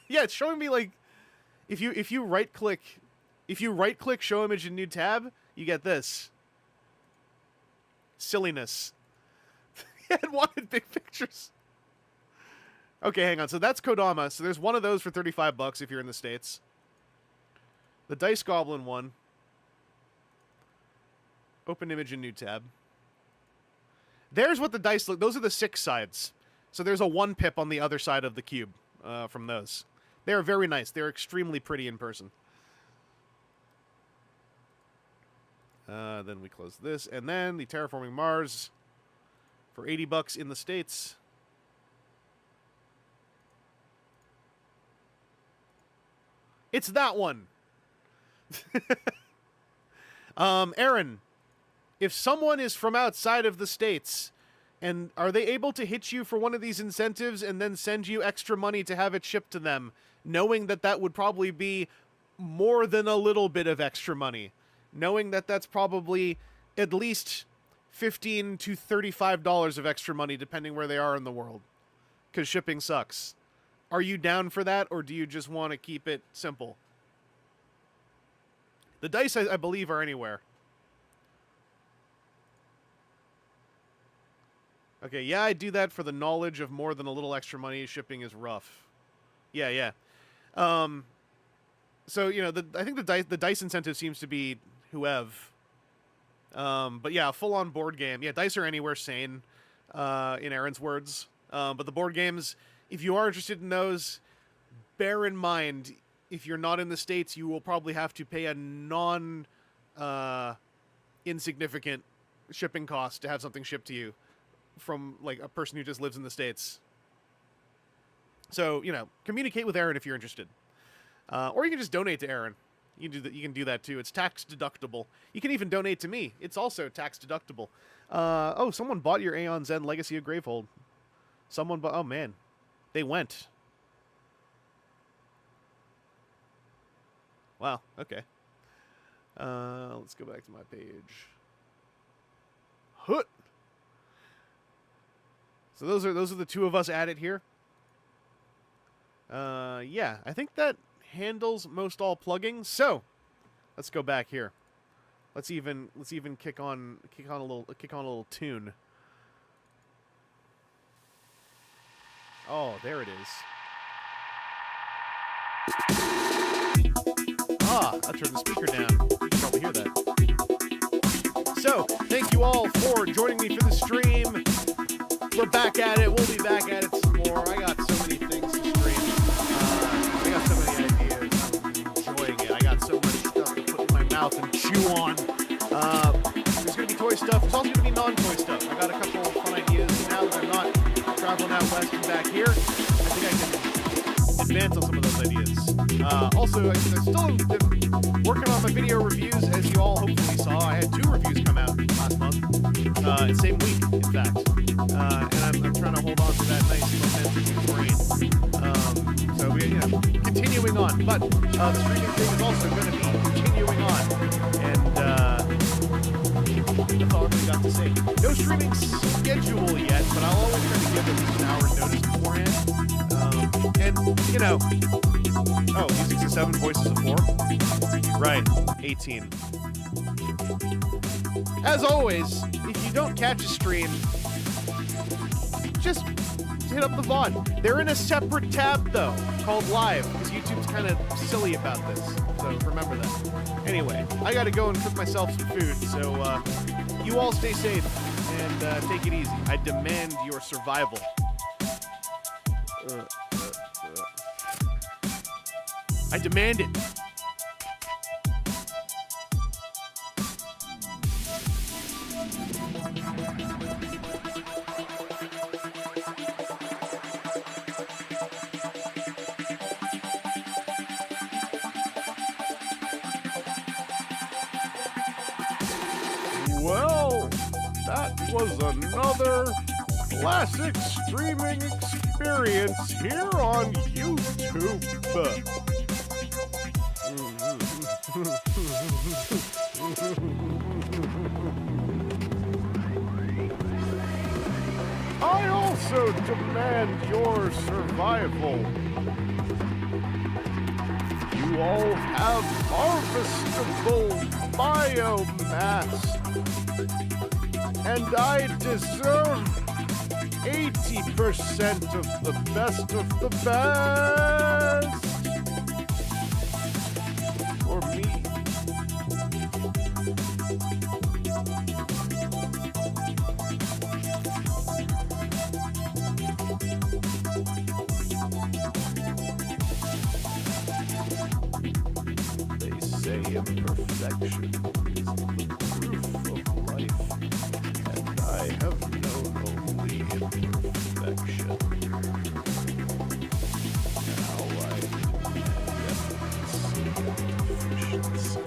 Yeah, it's showing me like if you right click show image in new tab, you get this. Silliness. It wanted big pictures. Okay, hang on. So that's Kodama. So there's one of those for $35 if you're in the States. The Dice Goblin one. Open image in new tab. There's what the dice look. Those are the 6 sides. So there's a 1 pip on the other side of the cube from those. They're very nice. They're extremely pretty in person. Then we close this. And then the Terraforming Mars for $80 in the States. It's that one. Aaron, if someone is from outside of the States, and are they able to hit you for one of these incentives and then send you extra money to have it shipped to them, knowing that that would probably be more than a little bit of extra money, knowing that that's probably at least $15 to $35 of extra money, depending where they are in the world, because shipping sucks. Are you down for that, or do you just want to keep it simple? The dice, I believe, are anywhere. Okay, yeah, I do that for the knowledge of more than a little extra money. Shipping is rough. Yeah. So, you know, I think the dice incentive seems to be whoever. But yeah, full-on board game. Yeah, dice are anywhere sane, in Aaron's words. But the board games, if you are interested in those, bear in mind, if you're not in the States, you will probably have to pay a insignificant shipping cost to have something shipped to you from, like, a person who just lives in the States. So, you know, communicate with Aaron if you're interested. Or you can just donate to Aaron. You can do that too. It's tax deductible. You can even donate to me. It's also tax deductible. Oh, someone bought your Aeon Zen Legacy of Gravehold. Someone bought... Oh, man. They went. Wow. Okay. Let's go back to my page. Hoot! So those are the two of us at it here. Yeah, I think that handles most all plugging. So, let's go back here. Let's even kick on a little tune. Oh, there it is. Ah, I turned the speaker down. You can probably hear that. So, thank you all for joining me for the stream. We're back at it. We'll be back at it some more. I got so many things to stream. I got so many ideas. I'm enjoying it. I got so much stuff to put in my mouth and chew on. There's going to be toy stuff. There's also going to be non-toy stuff. I got a couple of fun ideas. Now that I'm not traveling out west and back here, I think I can advance on some of those ideas. Also, I've still been working on my video reviews, as you all hopefully saw. I had 2 reviews come out last month. Same week, in fact. And I'm trying to hold on to that nice momentum brain. So we're continuing on. But the streaming thing is also going to be continuing on. And that's all I've really got to say. No streaming schedule yet, but I'll always try to give at least an hour's notice beforehand. And, you know... Oh, Music to 7, Voices of 4? Right, 18. As always, if you don't catch a stream, just hit up the VOD. They're in a separate tab, though, called Live, because YouTube's kind of silly about this, so remember that. Anyway, I gotta go and cook myself some food, so you all stay safe and take it easy. I demand your survival. I demand it. Well, that was another classic streaming experience. experience here on YouTube. I also demand your survival. You all have harvestable biomass, and I deserve 80% of the best for me. They say imperfection is the proof of life, and I have known only imperfection. Now I deficiency.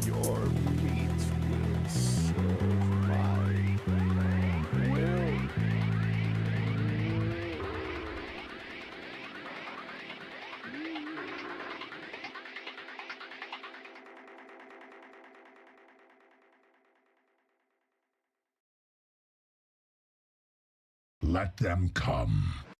Your meat will serve my will. Let them come.